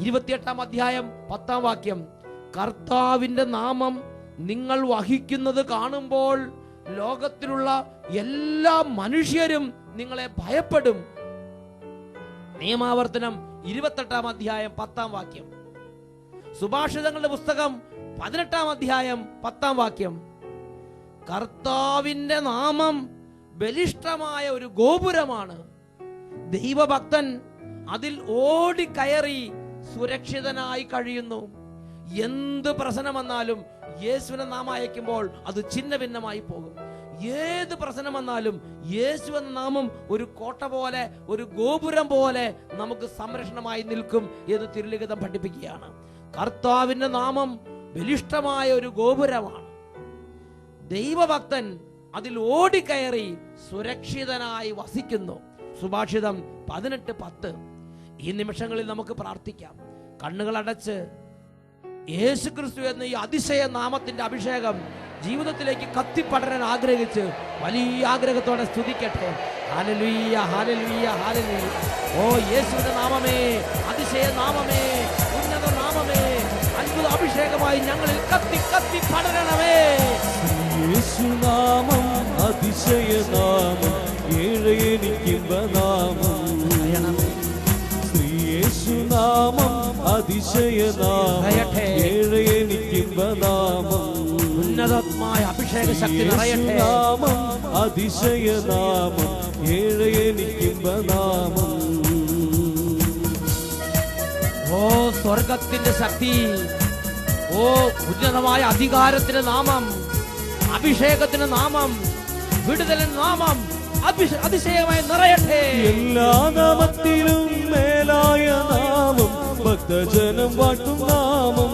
28-ാം അധ്യായം 10-ാം വാക്യം, കർത്താവിന്റെ നാമം നിങ്ങൾ വഹിക്കുന്നത് കാണുമ്പോൾ ലോകത്തിലുള്ള എല്ലാ മനുഷ്യരും നിങ്ങളെ ഭയപ്പെടും. നിയമാവർത്തനം 28-ാം അധ്യായം 10-ാം വാക്യം. സുഭാഷിതങ്ങളുടെ പുസ്തകം 18-ാം അധ്യായം 10-ാം വാക്യം, കർത്താവിന്റെ നാമം ബലിഷ്ഠമായ ഒരു ഗോപുരമാണ്, ദൈവഭക്തൻ അതിൽ ഓടിക്കയറി സുരക്ഷിതനായി കഴിയുന്നു. എന്ത് പ്രശ്നം വന്നാലും യേശുവിന്റെ നാമം അയക്കുമ്പോൾ അത് ഛിന്ന ഭിന്നമായി പോകും. ഏത് പ്രശ്നം വന്നാലും യേശുവിന്റെ നാമം ഒരു കോട്ട പോലെ, ഒരു ഗോപുരം പോലെ നമുക്ക് സംരക്ഷണമായി നിൽക്കും എന്ന് തിരുലിഖിതം പഠിപ്പിക്കുകയാണ്. കർത്താവിന്റെ നാമം ബലിഷ്ഠമായ ഒരു ഗോപുരമാണ്, ദൈവഭക്തൻ അതിൽ ഓടിക്കയറി സുരക്ഷിതനായി വസിക്കുന്നു. സുഭാഷിതം 18:10. ഈ നിമിഷങ്ങളിൽ നമുക്ക് പ്രാർത്ഥിക്കാം. കണ്ണുകൾ അടച്ച് യേശു ക്രിസ്തു എന്ന ഈ അതിശയ നാമത്തിന്റെ അഭിഷേകം ജീവിതത്തിലേക്ക് കത്തിപ്പടരാൻ ആഗ്രഹിച്ച് വലിയ ആഗ്രഹത്തോടെ സ്തുതിക്കട്ടെ. Hallelujah, hallelujah, hallelujah. ഓ യേശുവിന്റെ നാമമേ, അതിശയ നാമമേ, ഉന്നത നാമമേ, അത്ഭുത അഭിഷേകമായി ഞങ്ങളിൽ കത്തി കത്തി പടരണമേ. യേശുനാമം അതിശയനാമം, ഏഴയെനിക്കിമ്പനാമം. യേശുനാമം അതിശയനാമം, ഏഴയെനിക്കിമ്പനാമം. ഉന്നതമായ അഭിഷേക ശക്തി നിറയട്ടെ. നാമം അതിശയനാമം ഏഴ് എനിക്കിമ്പനാമം. ഓ സ്വർഗത്തിന്റെ ശക്തി, ഓ ഉന്നതമായ അധികാരത്തിന്റെ നാമം, അഭിഷേകത്തിന്റെ നാമം, വിടുതലിന്റെ നാമം അതിശയമായി നിറയട്ടെ. എല്ലാ നാമത്തിലും മേലായ നാമം ഭക്തജനം വാട്ടും നാമം.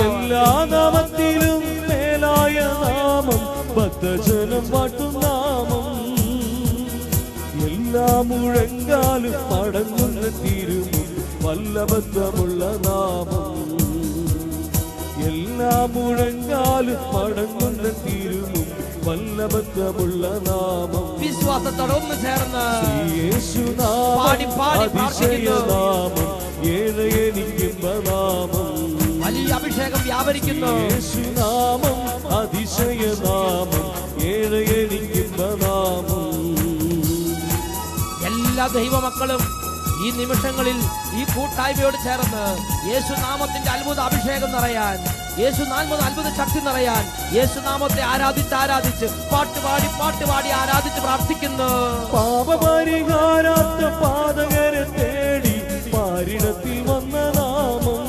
എല്ലാ നാമത്തിലും മേലായ നാമം ഭക്തജനം വാട്ടും നാമം. എല്ലാ മുഴങ്കാലും മടങ്ങുന്ന തിരുമും വല്ലഭത്വമുള്ള നാമം. എല്ലാ മുഴങ്കാലും മടങ്ങുന്ന തിരുമും വല്ലഭത്വമുള്ള നാമം. വിശ്വാസത്തോടെ ഒന്ന് ചേർന്ന് യേശുനാമം അതിശയനാമം ഏഴ് എനിക്കിമ്പനാമം. വലിയ അഭിഷേകം വ്യാപരിക്കുന്നു. യേശുനാമം അതിശയനാമം ഏഴ് എനിക്കിമ്പനാമം. എല്ലാ ദൈവമക്കളും ഈ നിമിഷങ്ങളിൽ ഈ കൂട്ടായ്മയോട് ചേർന്ന് യേശുനാമത്തിന്റെ അത്ഭുത അഭിഷേകം നിറയാൻ, യേശുനാമത്തിന്റെ അത്ഭുത ശക്തി നിറയാൻ, യേശുനാമത്തെ ആരാധിച്ച് പാട്ടുപാടി ആരാധിച്ച് പ്രാർത്ഥിക്കുന്നു. പാപപരിഹാരാത്ത പാതകരെ തേടി പാരിടത്തിൽ വന്ന നാമം.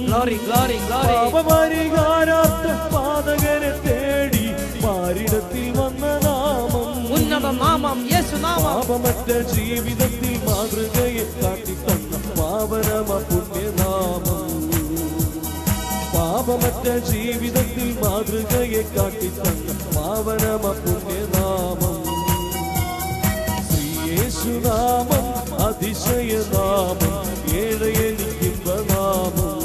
Glory glory glory. പാപപരിഹാരാത്ത പാതകരെ തേടി പാരിടത്തിൽ വന്ന നാമം. ഉന്നത നാമം യേശുനാമം. പാപമറ്റ ജീവിതത്തിൽ മാതൃകയെ കാട്ടിത്തന്ന പാവനമ പുണ്യനാമം. പാപമറ്റ ജീവിതത്തിൽ മാതൃകയെ കാട്ടിത്തന്ന പാവനമ പുണ്യനാമം. ശ്രീയേശുനാമം അതിശയനാമം ഏഴ് എനിക്കിമ്പനാമം.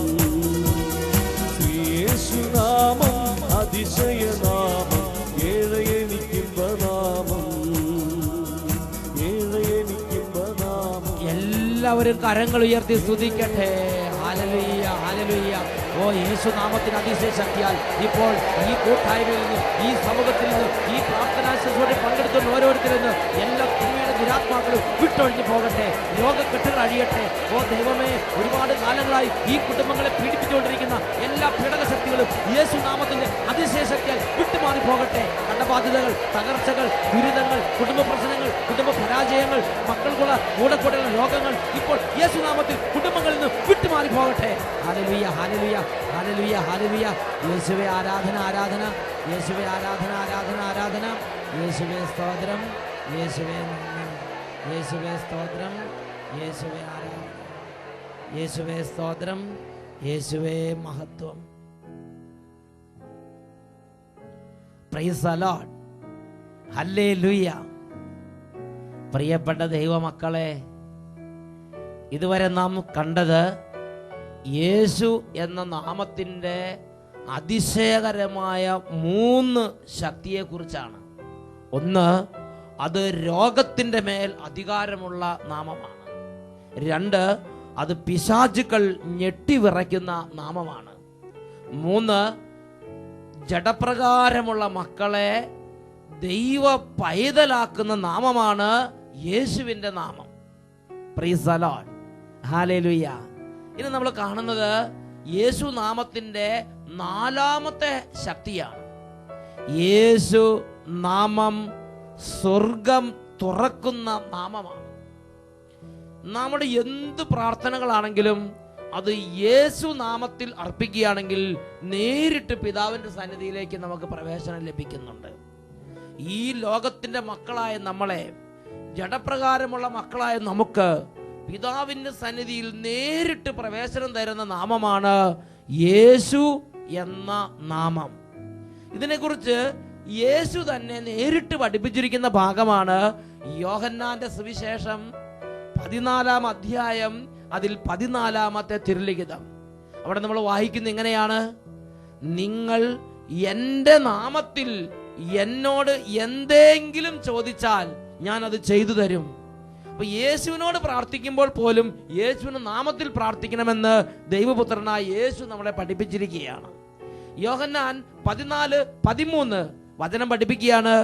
ശ്രീയേശുനാമം അതിശയനാമം ഏഴ് എനിക്കിമ്പനാമം. എല്ലാവരും കരങ്ങൾ ഉയർത്തി സ്തുതിക്കട്ടെ. Hallelujah hallelujah. ഓ യേശുനാമത്തിന് അതിശയ ശക്തിയാൽ ഇപ്പോൾ ഈ കൂട്ടായ്മയിൽ നിന്ന്, ഈ സമൂഹത്തിൽ നിന്ന്, ഈ പ്രാർത്ഥനാ ശുശ്രൂഷയിൽ പങ്കെടുക്കുന്ന ഓരോരുത്തരിൽ നിന്ന് എല്ലാ തിന്മയുടെ ദുരാത്മാക്കളും വിട്ടൊഴിഞ്ഞു പോകട്ടെ. രോഗക്കെട്ടുകൾ അഴിയട്ടെ. ഓ ദൈവമേ, ഒരുപാട് കാലങ്ങളായി ഈ കുടുംബങ്ങളെ പീഡിപ്പിച്ചുകൊണ്ടിരിക്കുന്ന എല്ലാ പീഡകശക്തികളും യേശുനാമത്തിന്റെ അതിശയ ശക്തിയാൽ വിട്ടുമാറി പോകട്ടെ. കടബാധ്യതകൾ, തകർച്ചകൾ, ദുരിതങ്ങൾ, കുടുംബ പ്രശ്നങ്ങൾ, കുടുംബ പരാജയങ്ങൾ, മക്കൾക്കുള്ള കൂടക്കൂടുള്ള രോഗങ്ങൾ ഇപ്പോൾ യേശുനാമത്തിൽ കുടുംബങ്ങളിൽ നിന്ന് വിട്ടുമാറി പോകട്ടെ. Hallelujah hallelujah hallelujah hallelujah. യേശുവേ ആരാധന ആരാധന, യേശുവേ ആരാധന ആരാധന ആരാധന. യേശുവേ സ്തോത്രം, യേശുവേ നന്ദി, യേശുവേ സ്തോത്രം, യേശുവേ ആരാധന, യേശുവേ സ്തോത്രം, യേശുവേ മഹത്വം. Price the Lord. ഹല്ലേലൂയ. പ്രിയപ്പെട്ട ദൈവമക്കളെ, ഇതുവരെ നാം കണ്ടത് യേശു എന്ന നാമത്തിൻ്റെ അതിശയകരമായ 3 ശക്തിയെക്കുറിച്ചാണ്. ഒന്ന്, അത് രോഗത്തിൻ്റെ മേൽ അധികാരമുള്ള നാമമാണ്. 2, അത് പിശാചുക്കൾ ഞെട്ടിവിറയ്ക്കുന്ന നാമമാണ്. 3, ജഡപ്രകാരമുള്ള മക്കളെ ദൈവ പൈതലാക്കുന്ന നാമമാണ് യേശുവിൻ്റെ നാമം. Praise the Lord. ഹല്ലേലൂയ. ഇനി നമ്മൾ കാണുന്നത് യേശു നാമത്തിൻ്റെ 4ാമത്തെ ശക്തിയാണ്. യേശു നാമം സ്വർഗം തുറക്കുന്ന നാമമാണ്. നമ്മുടെ എന്ത് പ്രാർത്ഥനകളാണെങ്കിലും അത് യേശു നാമത്തിൽ അർപ്പിക്കുകയാണെങ്കിൽ നേരിട്ട് പിതാവിൻ്റെ സന്നിധിയിലേക്ക് നമുക്ക് പ്രവേശനം ലഭിക്കുന്നുണ്ട്. ഈ ലോകത്തിൻ്റെ മക്കളായ നമ്മളെ, ജഡപ്രകാരമുള്ള മക്കളായ നമുക്ക് പിതാവിൻ്റെ സന്നിധിയിൽ നേരിട്ട് പ്രവേശനം തരുന്ന നാമമാണ് യേശു എന്ന നാമം. ഇതിനെക്കുറിച്ച് യേശു തന്നെ നേരിട്ട് പഠിപ്പിച്ചിരിക്കുന്ന ഭാഗമാണ് യോഹന്നാന്റെ സുവിശേഷം 14-ാം അധ്യായം, അതിൽ 14-ാമത്തെ തിരുലിഖിതം. അവിടെ നമ്മൾ വായിക്കുന്നത് ഇങ്ങനെയാണ്: നിങ്ങൾ എൻ്റെ നാമത്തിൽ എന്നോട് എന്തെങ്കിലും ചോദിച്ചാൽ ഞാൻ അത് ചെയ്തു തരും. അപ്പൊ യേശുവിനോട് പ്രാർത്ഥിക്കുമ്പോൾ പോലും യേശുവിന്റെ നാമത്തിൽ പ്രാർത്ഥിക്കണമെന്ന് ദൈവപുത്രനായ യേശു നമ്മളെ പഠിപ്പിച്ചിരിക്കുകയാണ്. യോഹന്നാൻ 14:13 വചനം പഠിപ്പിക്കുകയാണ്: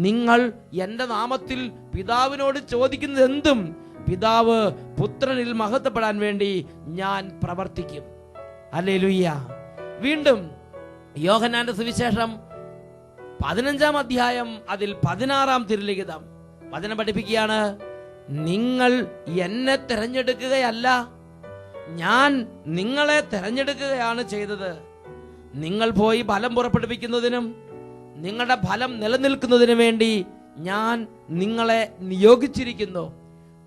നിങ്ങൾ എൻ്റെ നാമത്തിൽ പിതാവിനോട് ചോദിക്കുന്നത് എന്തും പിതാവ് പുത്രനിൽ മഹത്വപ്പെടാൻ വേണ്ടി ഞാൻ പ്രവർത്തിക്കും. ഹല്ലേലൂയ. വീണ്ടും യോഹന്നാന്റെ സുവിശേഷം 15-ാം അധ്യായം അതിൽ 16-ാം തിരുലിഖിതം വചനം പഠിപ്പിക്കുകയാണ്, നിങ്ങൾ എന്നെ തിരഞ്ഞെടുക്കുകയല്ല, ഞാൻ നിങ്ങളെ തിരഞ്ഞെടുക്കുകയാണ് ചെയ്തത്. നിങ്ങൾ പോയി ഫലം പുറപ്പെടുവിക്കുന്നതിനും നിങ്ങളുടെ ഫലം നിലനിൽക്കുന്നതിനു വേണ്ടി ഞാൻ നിങ്ങളെ നിയോഗിച്ചിരിക്കുന്നു.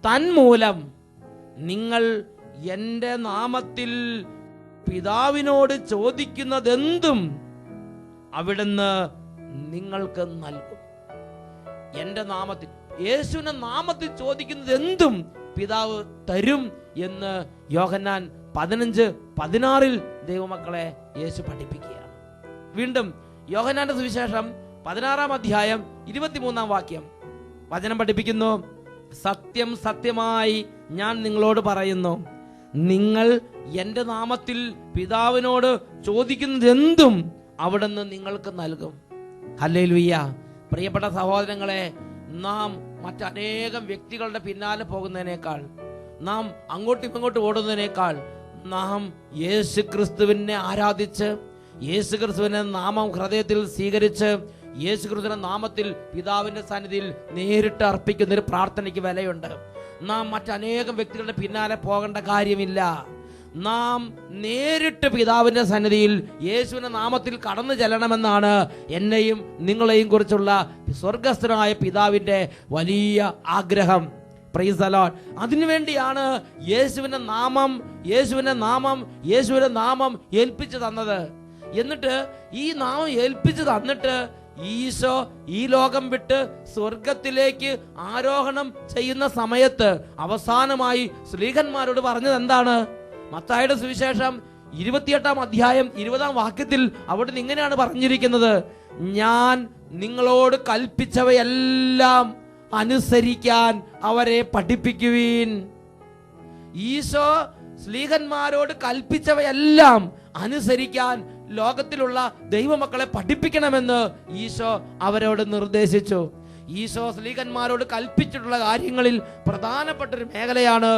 തന്മൂലം നിങ്ങൾ എൻ്റെ നാമത്തിൽ പിതാവിനോട് ചോദിക്കുന്നതെന്തും അവിടുന്ന് നിങ്ങൾക്ക് നൽകും. എൻ്റെ നാമത്തിൽ, യേശുവിന്റെ നാമത്തിൽ ചോദിക്കുന്നത് എന്തും പിതാവ് തരും എന്ന് യോഹന്നാൻ 15:16 ദൈവമക്കളെ യേശു പഠിപ്പിക്കുകയാണ്. വീണ്ടും യോഹന്നാന്റെ സുവിശേഷം 16-ാം അധ്യായം 23-ാം വാക്യം വചനം പഠിപ്പിക്കുന്നു, സത്യം സത്യമായി ഞാൻ നിങ്ങളോട് പറയുന്നു, നിങ്ങൾ എൻ്റെ നാമത്തിൽ പിതാവിനോട് ചോദിക്കുന്നതെന്തും അവിടുന്ന് നിങ്ങൾക്ക് നൽകും. ഹല്ലേലൂയ. പ്രിയപ്പെട്ട സഹോദരങ്ങളെ, നാം മറ്റനേകം വ്യക്തികളുടെ പിന്നാലെ പോകുന്നതിനേക്കാൾ, നാം അങ്ങോട്ടും ഇങ്ങോട്ടും ഓടുന്നതിനേക്കാൾ നാം യേശു ക്രിസ്തുവിനെ ആരാധിച്ച്, യേശു ക്രിസ്തുവിന്റെ നാമം ഹൃദയത്തിൽ സ്വീകരിച്ച്, യേശു ക്രിസ്തുവിന്റെ നാമത്തിൽ പിതാവിന്റെ സന്നിധിയിൽ നേരിട്ട് അർപ്പിക്കുന്ന ഒരു പ്രാർത്ഥനയ്ക്ക് വിലയുണ്ട്. നാം മറ്റനേകം വ്യക്തികളുടെ പിന്നാലെ പോകേണ്ട കാര്യമില്ല. നാം നേരിട്ട് പിതാവിന്റെ സന്നിധിയിൽ യേശുവിന്റെ നാമത്തിൽ കടന്നു ചെല്ലണമെന്നാണ് എന്നെയും നിങ്ങളെയും കുറിച്ചുള്ള സ്വർഗസ്ഥനായ പിതാവിന്റെ വലിയ ആഗ്രഹം. Price the Lord. അതിനുവേണ്ടിയാണ് യേശുവിന്റെ നാമം ഏൽപ്പിച്ചു തന്നത്. എന്നിട്ട് ഈ നാമം ഏൽപ്പിച്ചു തന്നിട്ട് ഈശോ ഈ ലോകം വിട്ട് സ്വർഗത്തിലേക്ക് ആരോഹണം ചെയ്യുന്ന സമയത്ത് അവസാനമായി ശ്ലീഹന്മാരോട് പറഞ്ഞത് എന്താണ്? മത്തായിയുടെ സുവിശേഷം 28-ാം അധ്യായം 20-ാം വാക്യത്തിൽ അവിടുന്ന് ഇങ്ങനെയാണ് പറഞ്ഞിരിക്കുന്നത്, ഞാൻ നിങ്ങളോട് കൽപ്പിച്ചവയെല്ലാം അനുസരിക്കാൻ അവരെ പഠിപ്പിക്കുവീൻ. ഈശോ ശ്ലീഹന്മാരോട് കൽപ്പിച്ചവയെല്ലാം അനുസരിക്കാൻ ലോകത്തിലുള്ള ദൈവമക്കളെ പഠിപ്പിക്കണമെന്ന് ഈശോ അവരോട് നിർദ്ദേശിച്ചു. ഈശോ ശ്ലീഹന്മാരോട് കൽപ്പിച്ചിട്ടുള്ള കാര്യങ്ങളിൽ പ്രധാനപ്പെട്ട ഒരു മേഖലയാണ്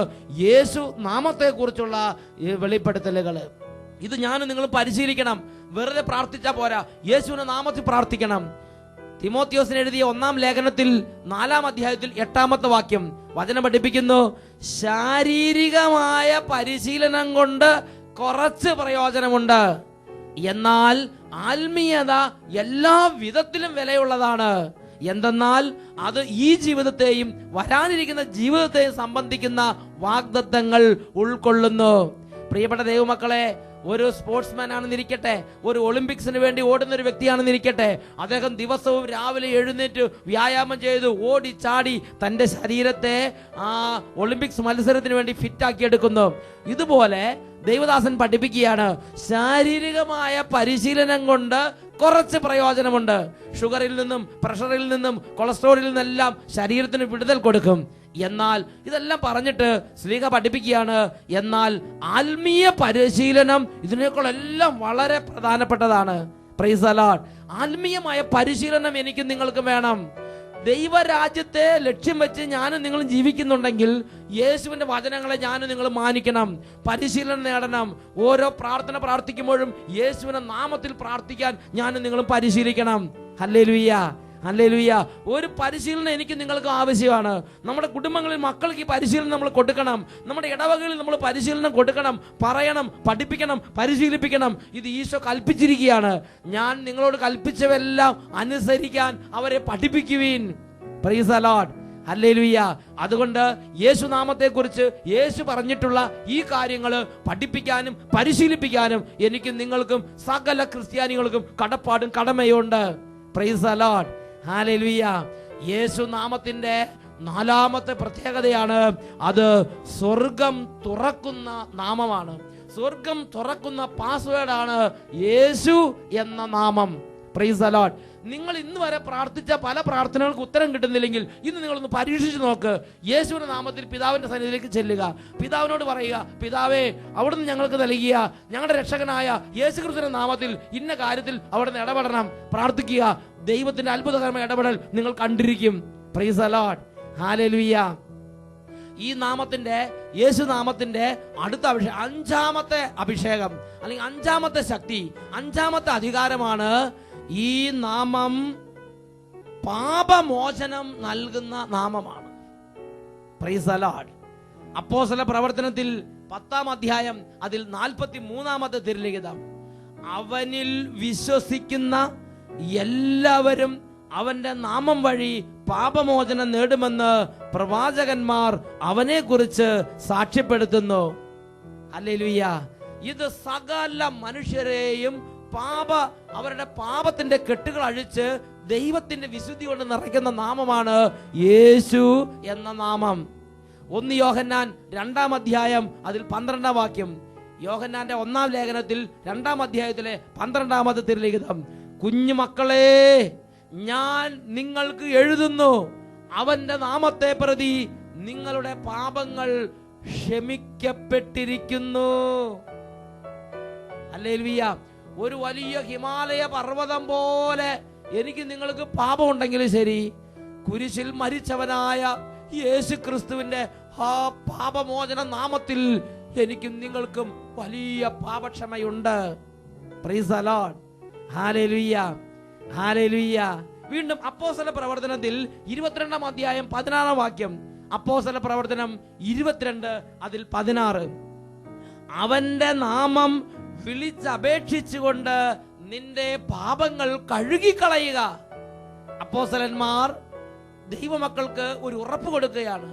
യേശു നാമത്തെക്കുറിച്ചുള്ള വെളിപ്പെടുത്തലുകൾ. ഇത് ഞാനും നിങ്ങൾ പരിശീലിക്കണം. വെറുതെ പ്രാർത്ഥിച്ചാൽ പോരാ, യേശുവിന്റെ നാമത്തിൽ പ്രാർത്ഥിക്കണം. തിമോത്തിയോസിന് എഴുതിയ 1-ാം ലേഖനത്തിൽ 4-ാം അധ്യായത്തിൽ 8-ാമത്തെ വാക്യം വചനം പഠിപ്പിക്കുന്നു, ശാരീരികമായ പരിശീലനം കൊണ്ട് കുറച്ച് പ്രയോജനമുണ്ട്, എന്നാൽ ആത്മീയത എല്ലാ വിധത്തിലും വിലയുള്ളതാണ്. എന്തെന്നാൽ അത് ഈ ജീവിതത്തെയും വരാനിരിക്കുന്ന ജീവിതത്തെയും സംബന്ധിക്കുന്ന വാഗ്ദത്തങ്ങൾ ഉൾക്കൊള്ളുന്നു. പ്രിയപ്പെട്ട ദൈവമക്കളെ, ഒരു സ്പോർട്സ്മാൻ ആണെന്നിരിക്കട്ടെ, ഒരു ഒളിമ്പിക്സിന് വേണ്ടി ഓടുന്ന ഒരു വ്യക്തിയാണെന്നിരിക്കട്ടെ, അദ്ദേഹം ദിവസവും രാവിലെ എഴുന്നേറ്റ് വ്യായാമം ചെയ്തു ഓടി ചാടി തന്റെ ശരീരത്തെ ആ ഒളിമ്പിക്സ് മത്സരത്തിന് വേണ്ടി ഫിറ്റാക്കി എടുക്കുന്നു. ഇതുപോലെ ദൈവദാസൻ പഠിപ്പിക്കുകയാണ്, ശാരീരികമായ പരിശീലനം കൊണ്ട് കുറച്ച് പ്രയോജനമുണ്ട്. ഷുഗറിൽ നിന്നും പ്രഷറിൽ നിന്നും കൊളസ്ട്രോളിൽ നിന്നെല്ലാം ശരീരത്തിന് വിടുതൽ കൊടുക്കും. എന്നാൽ ഇതെല്ലാം പറഞ്ഞിട്ട് ശ്ലീഹ പഠിപ്പിക്കുകയാണ്, എന്നാൽ ആത്മീയ പരിശീലനം ഇതിനേക്കാളെല്ലാം വളരെ പ്രധാനപ്പെട്ടതാണ്. Price the Lord. ആത്മീയമായ പരിശീലനം എനിക്കും നിങ്ങൾക്കും വേണം. ദൈവരാജ്യത്തെ ലക്ഷ്യം വെച്ച് ഞാനും നിങ്ങളും ജീവിക്കുന്നുണ്ടെങ്കിൽ യേശുവിന്റെ വചനങ്ങളെ ഞാനും നിങ്ങൾ മാനിക്കണം, പരിശീലനം നേടണം. ഓരോ പ്രാർത്ഥന പ്രാർത്ഥിക്കുമ്പോഴും യേശുവിന്റെ നാമത്തിൽ പ്രാർത്ഥിക്കാൻ ഞാനും നിങ്ങളും പരിശീലിക്കണം. Hallelujah, hallelujah. ഒരു പരിശീലനം എനിക്ക് നിങ്ങൾക്ക് ആവശ്യമാണ്. നമ്മുടെ കുടുംബങ്ങളിൽ മക്കൾക്ക് ഈ പരിശീലനം നമ്മൾ കൊടുക്കണം. നമ്മുടെ ഇടവകളിൽ നമ്മൾ പരിശീലനം കൊടുക്കണം, പറയണം, പഠിപ്പിക്കണം, പരിശീലിപ്പിക്കണം. ഇത് ഈശോ കൽപ്പിച്ചിരിക്കുകയാണ്. ഞാൻ നിങ്ങളോട് കൽപ്പിച്ചവെല്ലാം അനുസരിക്കാൻ അവരെ പഠിപ്പിക്കുവീൻ. Praise the Lord, hallelujah. അതുകൊണ്ട് യേശു നാമത്തെക്കുറിച്ച് യേശു പറഞ്ഞിട്ടുള്ള ഈ കാര്യങ്ങൾ പഠിപ്പിക്കാനും പരിശീലിപ്പിക്കാനും എനിക്കും നിങ്ങൾക്കും സകല ക്രിസ്ത്യാനികൾക്കും കടപ്പാടും കടമയുണ്ട്. Praise the Lord, hallelujah. യേശു നാമത്തിന്റെ 4-ാമത്തെ പ്രത്യേകതയാണ്, അത് സ്വർഗം തുറക്കുന്ന നാമമാണ്. സ്വർഗം തുറക്കുന്ന പാസ്വേഡാണ് യേശു എന്ന നാമം. Praise the Lord. നിങ്ങൾ ഇന്ന് വരെ പ്രാർത്ഥിച്ച പല പ്രാർത്ഥനകൾക്ക് ഉത്തരം കിട്ടുന്നില്ലെങ്കിൽ ഇന്ന് നിങ്ങളൊന്ന് പരീക്ഷിച്ച് നോക്ക്. യേശുവിന്റെ നാമത്തിൽ പിതാവിന്റെ സന്നിധിയിലേക്ക് ചെല്ലുക. പിതാവിനോട് പറയുക, പിതാവേ, അവിടുന്ന് ഞങ്ങൾക്ക് നൽകിയ ഞങ്ങളുടെ രക്ഷകനായ യേശുക്രിസ്തുവിന്റെ നാമത്തിൽ ഇന്ന കാര്യത്തിൽ അവിടുന്ന് ഇടപെടണം. പ്രാർത്ഥിക്കുക. ദൈവത്തിന്റെ അത്ഭുതകരമായ ഇടപെടൽ നിങ്ങൾ കണ്ടിരിക്കും. Praise the Lord, hallelujah. ഈ നാമത്തിന്റെ, യേശുനാമത്തിന്റെ അടുത്ത അഭിഷേകം, അഞ്ചാമത്തെ അഭിഷേകം അല്ലെങ്കിൽ അഞ്ചാമത്തെ ശക്തി, അഞ്ചാമത്തെ അധികാരമാണ് ഈ നാമം. പാപമോചനം നൽകുന്ന നാമമാണ്. Price the Lord. അപ്പോസ്തല പ്രവർത്തനത്തിൽ 10-ാം അധ്യായം അതിൽ 43-ാമത്തെ തിരുലിഖിതം, അവനിൽ വിശ്വസിക്കുന്ന എല്ലാവരും അവന്റെ നാമം വഴി പാപമോചനം നേടുമെന്ന് പ്രവാചകന്മാർ അവനെ കുറിച്ച് സാക്ഷ്യപ്പെടുത്തുന്നു. ഹല്ലേലൂയ. ഇത് സകല മനുഷ്യരെയും അവരുടെ പാപത്തിന്റെ കെട്ടുകൾ അഴിച്ച് ദൈവത്തിന്റെ വിശുദ്ധി കൊണ്ട് നിറയ്ക്കുന്ന നാമമാണ് യേശു എന്ന നാമം. 1 യോഹന്നാൻ 2-ാം അധ്യായം അതിൽ 12-ാം വാക്യം, യോഹന്നാന്റെ 1-ാം ലേഖനത്തിൽ 2-ാം അധ്യായത്തിലെ 12-ാമത്തെ തിരുലിഖിതം, കുഞ്ഞുമക്കളെ ഞാൻ നിങ്ങൾക്ക് എഴുതുന്നു, അവന്റെ നാമത്തെ പ്രതി നിങ്ങളുടെ പാപങ്ങൾ ക്ഷമിക്കപ്പെട്ടിരിക്കുന്നു. ഹല്ലേലൂയ. ഒരു വലിയ ഹിമാലയ പർവ്വതം പോലെ എനിക്ക് നിങ്ങൾക്ക് പാപം ഉണ്ടെങ്കിലും ശരി, കുരിശിൽ മരിച്ചവനായ യേശു ക്രിസ്തുവിന്റെ ആ പാപമോചന നാമത്തിൽ എനിക്കും നിങ്ങൾക്കും വലിയ പാപക്ഷമയുണ്ട്. Praise the Lord. Hallelujah, hallelujah. വീണ്ടും അപ്പോസ്തല പ്രവർത്തനത്തിൽ 22-ാം അധ്യായം 16-ാം വാക്യം, അപ്പോസ്തല പ്രവർത്തനം 22 അതിൽ 16, അവന്റെ നാമം വിളിച്ചപേക്ഷിച്ചുകൊണ്ട് നിന്റെ പാപങ്ങൾ കഴുകിക്കളയുക. അപ്പോസ്തലന്മാർ ദൈവമക്കൾക്ക് ഒരു ഉറപ്പ് കൊടുക്കുകയാണ്,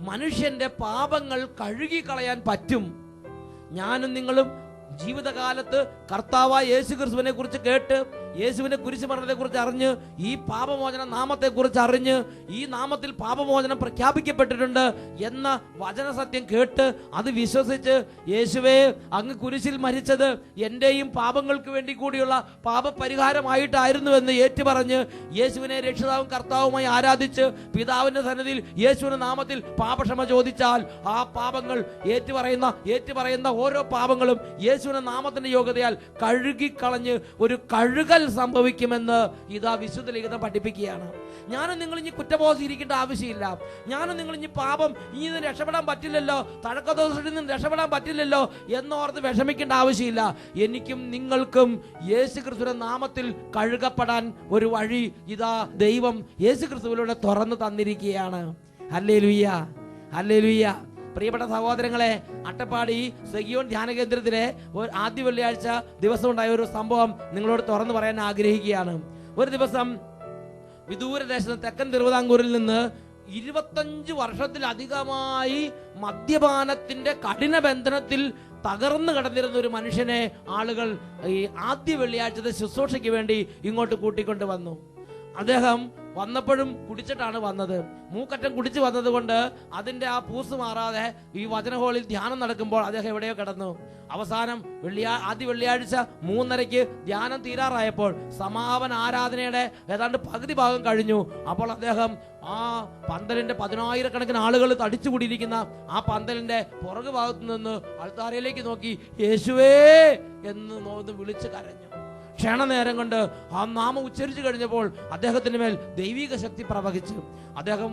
മനുഷ്യന്റെ പാപങ്ങൾ കഴുകിക്കളയാൻ പറ്റും. ഞാനും നിങ്ങളും ജീവിതകാലത്ത് കർത്താവായ യേശു ക്രിസ്തുവിനെ കുറിച്ച് കേട്ട്, യേശുവിന്റെ കുരിശുമരണത്തെ കുറിച്ച് അറിഞ്ഞ്, ഈ പാപമോചന നാമത്തെ കുറിച്ച് അറിഞ്ഞ്, ഈ നാമത്തിൽ പാപമോചനം പ്രഖ്യാപിക്കപ്പെട്ടിട്ടുണ്ട് എന്ന വചനസത്യം കേട്ട് അത് വിശ്വസിച്ച്, യേശുവേ അങ്ങ് കുരിശിൽ മരിച്ചത് എന്റെയും പാപങ്ങൾക്ക് വേണ്ടി കൂടിയുള്ള പാപപരിഹാരമായിട്ടായിരുന്നു എന്ന് ഏറ്റുപറഞ്ഞ് യേശുവിനെ രക്ഷിതാവും കർത്താവുമായി ആരാധിച്ച് പിതാവിന്റെ സന്നിധിയിൽ യേശുവിന്റെ നാമത്തിൽ പാപക്ഷമ ചോദിച്ചാൽ ആ പാപങ്ങൾ ഏറ്റുപറയുന്ന ഓരോ പാപങ്ങളും യേശുവിന്റെ നാമത്തിന്റെ യോഗ്യതയാൽ കഴുകിക്കളഞ്ഞ് ഒരു കഴുകൽ സംഭവിക്കുമെന്ന് ഇതാ വിശുദ്ധ ലിഖിതം പഠിപ്പിക്കുകയാണ്. ഞാനും നിങ്ങൾ ഇനി കുറ്റബോധം ആവശ്യമില്ല. ഞാനും നിങ്ങൾ ഇനി പാപം ഇനി നിന്ന് രക്ഷപ്പെടാൻ പറ്റില്ലല്ലോ, തഴക്കദോഷത്തിൽ നിന്ന് രക്ഷപ്പെടാൻ പറ്റില്ലല്ലോ എന്നോർത്ത് വിഷമിക്കേണ്ട ആവശ്യമില്ല. എനിക്കും നിങ്ങൾക്കും യേശു ക്രിസ്തുവിന്റെ നാമത്തിൽ കഴുകപ്പെടാൻ ഒരു വഴി ഇതാ ദൈവം യേശു ക്രിസ്തുവിലൂടെ തുറന്നു തന്നിരിക്കുകയാണ്. Hallelujah, hallelujah. പ്രിയപ്പെട്ട സഹോദരങ്ങളെ, അട്ടപ്പാടി സെഗിയോൻ ധ്യാന കേന്ദ്രത്തിലെ ആദ്യ വെള്ളിയാഴ്ച ദിവസം ഉണ്ടായ ഒരു സംഭവം നിങ്ങളോട് തുറന്നു പറയാൻ ആഗ്രഹിക്കുകയാണ്. ഒരു ദിവസം വിദൂരദേശത്ത് തെക്കൻ തിരുവിതാംകൂറിൽ നിന്ന് 25 വർഷത്തിലധികമായി മദ്യപാനത്തിന്റെ കഠിന ബന്ധനത്തിൽ തകർന്നു കിടന്നിരുന്ന ഒരു മനുഷ്യനെ ആളുകൾ ഈ ആദ്യ വെള്ളിയാഴ്ചത്തെ ശുശ്രൂഷയ്ക്ക് വേണ്ടി ഇങ്ങോട്ട് കൂട്ടിക്കൊണ്ട് വന്നു. അദ്ദേഹം വന്നപ്പോഴും കുടിച്ചിട്ടാണ് വന്നത്. മൂക്കറ്റം കുടിച്ചു വന്നത് കൊണ്ട് അതിന്റെ ആ പൂസ് മാറാതെ ഈ വചന ഹാളിൽ ധ്യാനം നടക്കുമ്പോൾ അദ്ദേഹം എവിടെയോ കിടന്നു. അവസാനം ആദ്യ വെള്ളിയാഴ്ച 3:30 ധ്യാനം തീരാറായപ്പോൾ സമാപന ആരാധനയുടെ ഏതാണ്ട് പകുതി ഭാഗം കഴിഞ്ഞു. അപ്പോൾ അദ്ദേഹം ആ പന്തലിന്റെ 10,000-കണക്കിന് ആളുകൾ തടിച്ചുകൂടിയിരിക്കുന്ന ആ പന്തലിന്റെ പുറകു ഭാഗത്തു നിന്ന് അൾത്താരയിലേക്ക് നോക്കി യേശുവേ എന്ന് വിളിച്ച് കരഞ്ഞു. ക്ഷണനേരം കൊണ്ട് ആ നാമം ഉച്ചരിച്ചു കഴിഞ്ഞപ്പോൾ അദ്ദേഹത്തിന് മേൽ ദൈവിക ശക്തി പ്രവഹിച്ചു. അദ്ദേഹം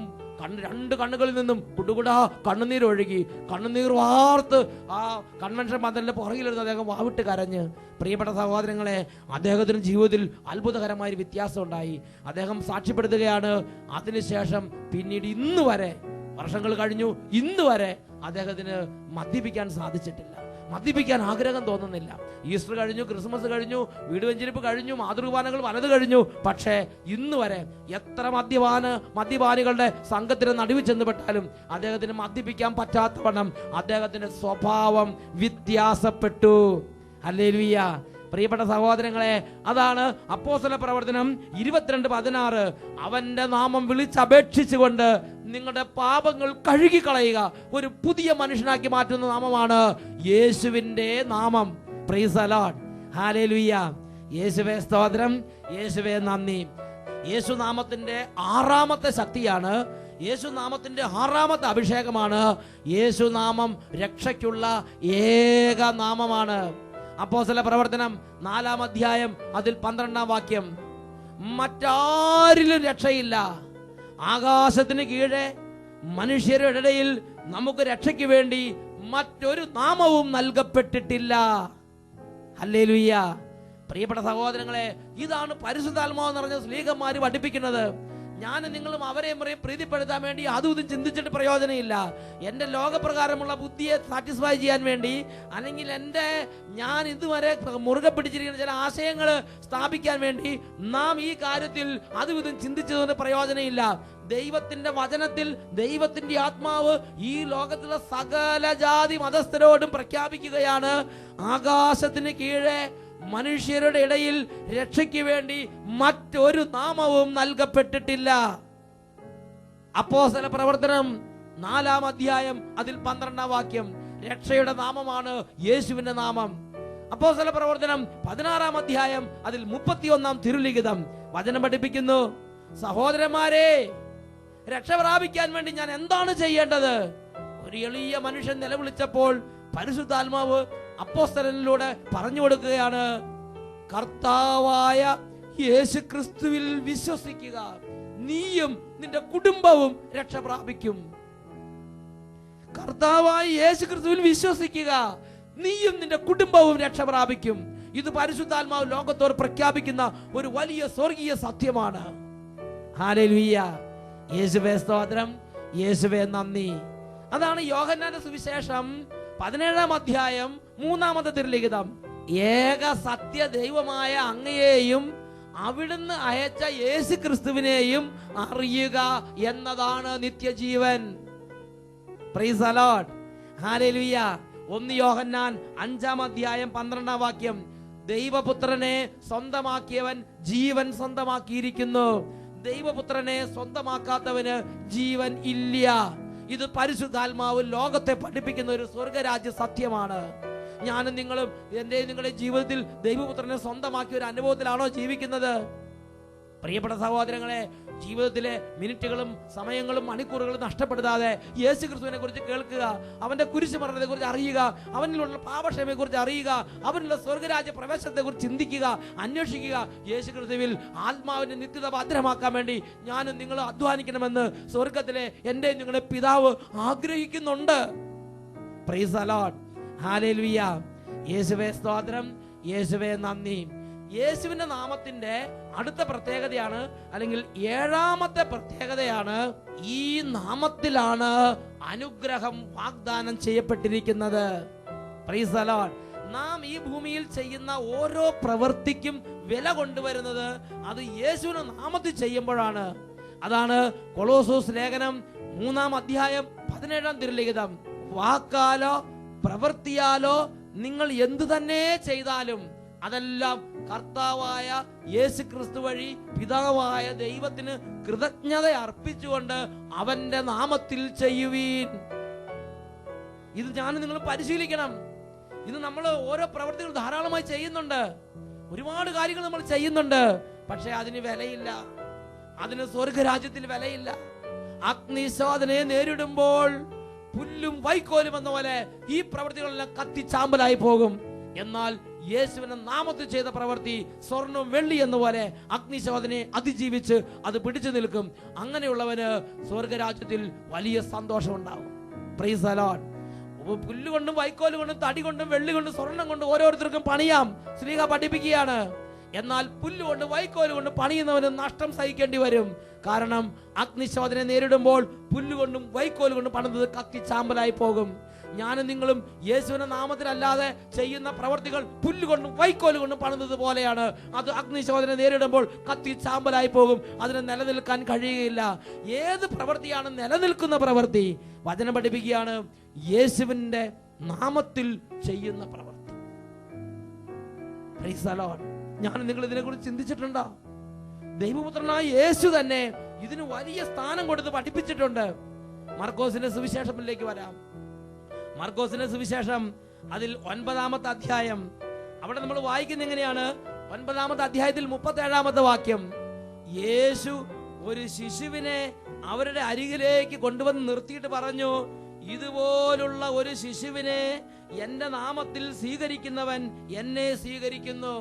രണ്ട് കണ്ണുകളിൽ നിന്നും കുടുകുടാ കണ്ണുനീരൊഴുകി, കണ്ണുനീർ വാർത്ത് ആ കൺവെൻഷൻ പന്തലിന്റെ പുറകിലിരുന്ന് അദ്ദേഹം വാവിട്ട് കരഞ്ഞ്. പ്രിയപ്പെട്ട സഹോദരങ്ങളെ, അദ്ദേഹത്തിന് ജീവിതത്തിൽ അത്ഭുതകരമായ വ്യത്യാസം ഉണ്ടായി. അദ്ദേഹം സാക്ഷ്യപ്പെടുത്തുകയാണ്, അതിനുശേഷം പിന്നീട് ഇന്ന് വരെ, വർഷങ്ങൾ കഴിഞ്ഞു, ഇന്ന് വരെ അദ്ദേഹത്തിന് മദ്യപിക്കാൻ സാധിച്ചിട്ടില്ല, മദ്യപിക്കാൻ ആഗ്രഹം തോന്നുന്നില്ല. ഈസ്റ്റർ കഴിഞ്ഞു, ക്രിസ്മസ് കഴിഞ്ഞു, വീട് വെഞ്ചിരിപ്പ് കഴിഞ്ഞു, മാതൃകുർബാനകൾ പലത് കഴിഞ്ഞു. പക്ഷേ ഇന്ന് വരെ എത്ര മദ്യപാനികളുടെ സംഘത്തിന് നടുവിൽ ചെന്നുപെട്ടാലും അദ്ദേഹത്തിന് മദ്യപിക്കാൻ പറ്റാത്തവണ്ണം അദ്ദേഹത്തിന്റെ സ്വഭാവം വ്യത്യാസപ്പെട്ടു. ഹല്ലേലൂയ. പ്രിയപ്പെട്ട സഹോദരങ്ങളെ, അതാണ് അപ്പോസ്തല പ്രവർത്തനം 22:16, അവന്റെ നാമം വിളിച്ചപേക്ഷിച്ചുകൊണ്ട് നിങ്ങളുടെ പാപങ്ങൾ കഴുകിക്കളയുക, ഒരു പുതിയ മനുഷ്യനാക്കി മാറ്റുന്ന നാമമാണ് യേശുവിന്റെ നാമം. Praise the Lord. ഹല്ലേലൂയ. യേശുവേ സ്തോത്രം, യേശുവേ നന്ദി. യേശുനാമത്തിന്റെ 6ാമത്തെ ശക്തിയാണ്, യേശുനാമത്തിന്റെ 6ാമത്തെ അഭിഷേകമാണ്. യേശുനാമം രക്ഷയ്ക്കുള്ള ഏക നാമമാണ്. അപ്പോസ്തല പ്രവർത്തനം 4-ാം അധ്യായം അതിൽ 12-ാം വാക്യം, മറ്റാരിലും രക്ഷയില്ല, ആകാശത്തിന് കീഴെ മനുഷ്യരുടെ ഇടയിൽ നമുക്ക് രക്ഷയ്ക്ക് വേണ്ടി മറ്റൊരു നാമവും നൽകപ്പെട്ടിട്ടില്ല. ഹല്ലേലൂയ. പ്രിയപ്പെട്ട സഹോദരങ്ങളെ, ഇതാണ് പരിശുദ്ധാത്മാവ് നിറഞ്ഞ സ്ലീഹന്മാര് പഠിപ്പിക്കുന്നത്. ഞാൻ നിങ്ങളും അവരെയും പ്രീതിപ്പെടുത്താൻ വേണ്ടി അതും ഇതും ചിന്തിച്ചിട്ട് പ്രയോജനമില്ല. എൻ്റെ ലോകപ്രകാരമുള്ള ബുദ്ധിയെ സാറ്റിസ്ഫൈ ചെയ്യാൻ വേണ്ടി, അല്ലെങ്കിൽ ഞാൻ ഇതുവരെ മുറുകെ പിടിച്ചിരിക്കുന്ന ചില ആശയങ്ങൾ സ്ഥാപിക്കാൻ വേണ്ടി നാം ഈ കാര്യത്തിൽ അതും ഇതും ചിന്തിച്ചതുകൊണ്ട് പ്രയോജനമില്ല. ദൈവത്തിന്റെ വചനത്തിൽ ദൈവത്തിന്റെ ആത്മാവ് ഈ ലോകത്തിലെ സകല ജാതി മതസ്ഥരോടും പ്രഖ്യാപിക്കുകയാണ്, ആകാശത്തിന് കീഴെ മനുഷ്യരുടെ ഇടയിൽ രക്ഷയ്ക്ക് വേണ്ടി മറ്റൊരു നാമവും നൽകപ്പെട്ടിട്ടില്ല. അപ്പോസ്തല പ്രവർത്തനം 4-ാം അധ്യായം അതിൽ 12-ാം വാക്യം, രക്ഷയുടെ നാമമാണ് യേശുവിന്റെ നാമം. അപ്പോസ്തല പ്രവർത്തനം 16-ാം അധ്യായം അതിൽ 31-ാം തിരുലിഖിതം വചനം പഠിപ്പിക്കുന്നു, സഹോദരന്മാരെ, രക്ഷ പ്രാപിക്കാൻ വേണ്ടി ഞാൻ എന്താണ് ചെയ്യേണ്ടത്? ഒരു എളിയ മനുഷ്യൻ നിലവിളിച്ചപ്പോൾ പരിശുദ്ധാത്മാവ് അപ്പോസ്തലനിലൂടെ പറഞ്ഞു കൊടുക്കുകയാണ്, കർത്താവായ യേശുക്രിസ്തുവിൽ വിശ്വസിക്കുക, നീയും നിന്റെ കുടുംബവും രക്ഷ പ്രാപിക്കും. കർത്താവായ യേശുക്രിസ്തുവിൽ വിശ്വസിക്കുക, നീയും നിന്റെ കുടുംബവും രക്ഷ പ്രാപിക്കും. ഇത് പരിശുദ്ധാത്മാവ് ലോകത്തോട് പ്രഖ്യാപിക്കുന്ന ഒരു വലിയ സ്വർഗീയ സത്യമാണ്. ഹല്ലേലൂയ. യേശുവേ സ്തോത്രം, യേശുവേ നന്ദി. അതാണ് യോഹന്നാന്റെ സുവിശേഷം 17-ാം അധ്യായം 3-ാമത്തെ തിരുലിഖിതം. ഏക സത്യ ദൈവമായ അങ്ങയെയും അവിടുന്ന് അയച്ച യേശു ക്രിസ്തുവിനെയും അറിയുക എന്നതാണ് നിത്യജീവൻ. Price the Lord. ഹല്ലേലൂയ. 1 യോഹന്നാൻ 5-ാം അധ്യായം 12-ാം വാക്യം, ദൈവപുത്രനെ സ്വന്തമാക്കിയവൻ ജീവൻ സ്വന്തമാക്കിയിരിക്കുന്നു, ദൈവപുത്രനെ സ്വന്തമാക്കാത്തവന് ജീവൻ ഇല്ല. ഇത് പരിശുദ്ധാത്മാവ് ലോകത്തെ പഠിപ്പിക്കുന്ന ഒരു സ്വർഗരാജ്യ സത്യമാണ്. ഞാനും നിങ്ങളും നിങ്ങളുടെ ജീവിതത്തിൽ ദൈവപുത്രനെ സ്വന്തമാക്കിയ ഒരു അനുഭവത്തിലാണോ ജീവിക്കുന്നത്? പ്രിയപ്പെട്ട സഹോദരങ്ങളെ, ജീവിതത്തിലെ മിനിറ്റുകളും സമയങ്ങളും മണിക്കൂറുകളും നഷ്ടപ്പെടുത്താതെ യേശു ക്രിസ്തുവിനെ കുറിച്ച് കേൾക്കുക, അവന്റെ കുരിശുമരണത്തെ കുറിച്ച് അറിയുക, അവനിലുള്ള പാപക്ഷമയെ കുറിച്ച് അറിയുക, അവനുള്ള സ്വർഗരാജ്യ പ്രവേശനത്തെ കുറിച്ച് ചിന്തിക്കുക, അന്വേഷിക്കുക. യേശു ക്രിസ്തുവിൽ ആത്മാവിന്റെ നിത്യത ഭദ്രമാക്കാൻ വേണ്ടി ഞാനും നിങ്ങളും അധ്വാനിക്കണമെന്ന് സ്വർഗത്തിലെ എൻ്റെ നിങ്ങളുടെ പിതാവ് ആഗ്രഹിക്കുന്നുണ്ട്. Price the Lord. ഹല്ലേലൂയ. യേശുവേ സ്തോത്രം, യേശുവേ നന്ദി. യേശുവിന്റെ നാമത്തിന്റെ അടുത്ത പ്രത്യേകതയാണ്, അല്ലെങ്കിൽ 7-ാമത്തെ പ്രത്യേകതയാണ്, ഈ നാമത്തിലാണ് അനുഗ്രഹം വാഗ്ദാനം ചെയ്യപ്പെട്ടിരിക്കുന്നത്. Price the Lord. നാം ഈ ഭൂമിയിൽ ചെയ്യുന്ന ഓരോ പ്രവൃത്തിക്കും വില കൊണ്ടുവരുന്നത് അത് യേശുവിന്റെ നാമത്തിൽ ചെയ്യുമ്പോഴാണ്. അതാണ് കൊളോസോസ് ലേഖനം 3-ാം അധ്യായം 17-ാം തിരുലിഖിതം, വാക്കാലോ പ്രവൃത്തിയാലോ നിങ്ങൾ എന്തു തന്നെ ചെയ്താലും അതെല്ലാം കർത്താവായ യേശു ക്രിസ്തു വഴി പിതാവായ ദൈവത്തിന് കൃതജ്ഞത അർപ്പിച്ചുകൊണ്ട് അവന്റെ നാമത്തിൽ ചെയ്യുവീൻ. ഇത് ഞാൻ നിങ്ങൾ പരിശീലിക്കണം. ഇത് നമ്മൾ ഓരോ പ്രവൃത്തികൾ ധാരാളമായി ചെയ്യുന്നുണ്ട്, ഒരുപാട് കാര്യങ്ങൾ നമ്മൾ ചെയ്യുന്നുണ്ട്, പക്ഷെ അതിന് വിലയില്ല, അതിന് സ്വർഗരാജ്യത്തിൽ വിലയില്ല. അഗ്നിശോധനയെ നേരിടുമ്പോൾ പുല്ലും വൈക്കോലും എന്ന പോലെ ഈ പ്രവൃത്തികളെല്ലാം കത്തിച്ചാമ്പലായി പോകും. എന്നാൽ യേശുവിന്റെ നാമത്തിൽ ചെയ്ത പ്രവൃത്തി സ്വർണം വെള്ളി എന്ന പോലെ അഗ്നിശോധനയെ അതിജീവിച്ച് അത് പിടിച്ചു നിൽക്കും. അങ്ങനെയുള്ളവന് സ്വർഗരാജ്യത്തിൽ വലിയ സന്തോഷം ഉണ്ടാവും. Praise the Lord. പുല്ലുകൊണ്ടും വൈക്കോലുകൊണ്ടും തടി കൊണ്ടും വെള്ളി കൊണ്ടും സ്വർണം കൊണ്ടും ഓരോരുത്തർക്കും പണിയാം, ശ്രീക പഠിപ്പിക്കുകയാണ്. എന്നാൽ പുല്ലുകൊണ്ട് വൈക്കോലുകൊണ്ട് പണിയുന്നവന് നഷ്ടം സഹിക്കേണ്ടി വരും. കാരണം അഗ്നിശോധനയെ നേരിടുമ്പോൾ പുല്ലുകൊണ്ടും വൈക്കോലുകൊണ്ടും പണിത് കത്തിച്ചാമ്പലായി പോകും. ഞാനും നിങ്ങളും യേശുവിന്റെ നാമത്തിലല്ലാതെ ചെയ്യുന്ന പ്രവർത്തികൾ പുല്ലുകൊണ്ടും വൈക്കോലുകൊണ്ടും പണിത് പോലെയാണ്. അത് അഗ്നിശോധന നേരിടുമ്പോൾ കത്തിച്ചാമ്പലായി പോകും, അതിന് നിലനിൽക്കാൻ കഴിയുകയില്ല. ഏത് പ്രവൃത്തിയാണ് നിലനിൽക്കുന്ന പ്രവൃത്തി? വചനം പഠിപ്പിക്കുകയാണ്, യേശുവിന്റെ നാമത്തിൽ ചെയ്യുന്ന പ്രവൃത്തി. Price the Lord. ഞാൻ നിങ്ങൾ ഇതിനെ കുറിച്ച് ചിന്തിച്ചിട്ടുണ്ടോ? ദൈവപുത്രനായ യേശു തന്നെ ഇതിന് വലിയ സ്ഥാനം കൊടുത്ത് പഠിപ്പിച്ചിട്ടുണ്ട്. മർക്കോസിന്റെ സുവിശേഷത്തിലേക്ക് വരാം. മർക്കോസിന്റെ സുവിശേഷം അതിൽ 9-ാമത്തെ അധ്യായം, അവിടെ നമ്മൾ വായിക്കുന്ന എങ്ങനെയാണ്? 9-ാമത്തെ അധ്യായത്തിൽ 37-ാമത്തെ വാക്യം, യേശു ഒരു ശിശുവിനെ അവരുടെ അരികിലേക്ക് കൊണ്ടുവന്ന് നിർത്തിയിട്ട് പറഞ്ഞു, ഇതുപോലുള്ള ഒരു ശിശുവിനെ എന്റെ നാമത്തിൽ സ്വീകരിക്കുന്നവൻ എന്നെ സ്വീകരിക്കുന്നു.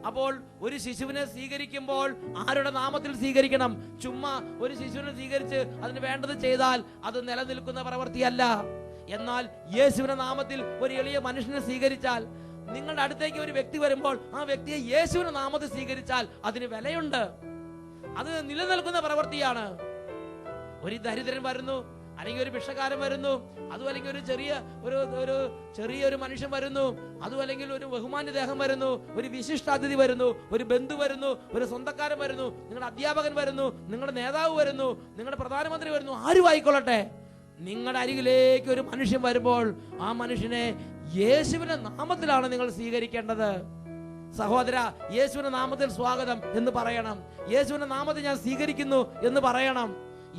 അപ്പോൾ ഒരു ശിശുവിനെ സ്വീകരിക്കുമ്പോൾ ആരുടെ നാമത്തിൽ സ്വീകരിക്കണം? ചുമ്മാ ഒരു ശിശുവിനെ സ്വീകരിച്ച് അതിന് വേണ്ടത് ചെയ്താൽ അത് നിലനിൽക്കുന്ന പ്രവൃത്തിയല്ല. എന്നാൽ യേശുവിന്റെ നാമത്തിൽ ഒരു എളിയ മനുഷ്യനെ സ്വീകരിച്ചാൽ, നിങ്ങളുടെ അടുത്തേക്ക് ഒരു വ്യക്തി വരുമ്പോൾ ആ വ്യക്തിയെ യേശുവിന്റെ നാമത്തിൽ സ്വീകരിച്ചാൽ അതിന് വിലയുണ്ട്. അത് നിലനിൽക്കുന്ന പ്രവൃത്തിയാണ്. ഒരു ദരിദ്രൻ വരുന്നു, അല്ലെങ്കിൽ ഒരു ഭിക്ഷക്കാരൻ വരുന്നു, അതും അല്ലെങ്കിൽ ഒരു ചെറിയൊരു മനുഷ്യൻ വരുന്നു, അതും അല്ലെങ്കിൽ ഒരു ബഹുമാന്യദേഹം വരുന്നു, ഒരു വിശിഷ്ടാതിഥി വരുന്നു, ഒരു ബന്ധു വരുന്നു, ഒരു സ്വന്തക്കാരൻ വരുന്നു, നിങ്ങളുടെ അധ്യാപകൻ വരുന്നു, നിങ്ങളുടെ നേതാവ് വരുന്നു, നിങ്ങളുടെ പ്രധാനമന്ത്രി വരുന്നു, ആരും ആയിക്കൊള്ളട്ടെ, നിങ്ങളുടെ അരികിലേക്ക് ഒരു മനുഷ്യൻ വരുമ്പോൾ ആ മനുഷ്യനെ യേശുവിന്റെ നാമത്തിലാണ് നിങ്ങൾ സ്വീകരിക്കേണ്ടത്. സഹോദര, യേശുവിന്റെ നാമത്തിൽ സ്വാഗതം എന്ന് പറയണം. യേശുവിന്റെ നാമത്തിൽ ഞാൻ സ്വീകരിക്കുന്നു എന്ന് പറയണം.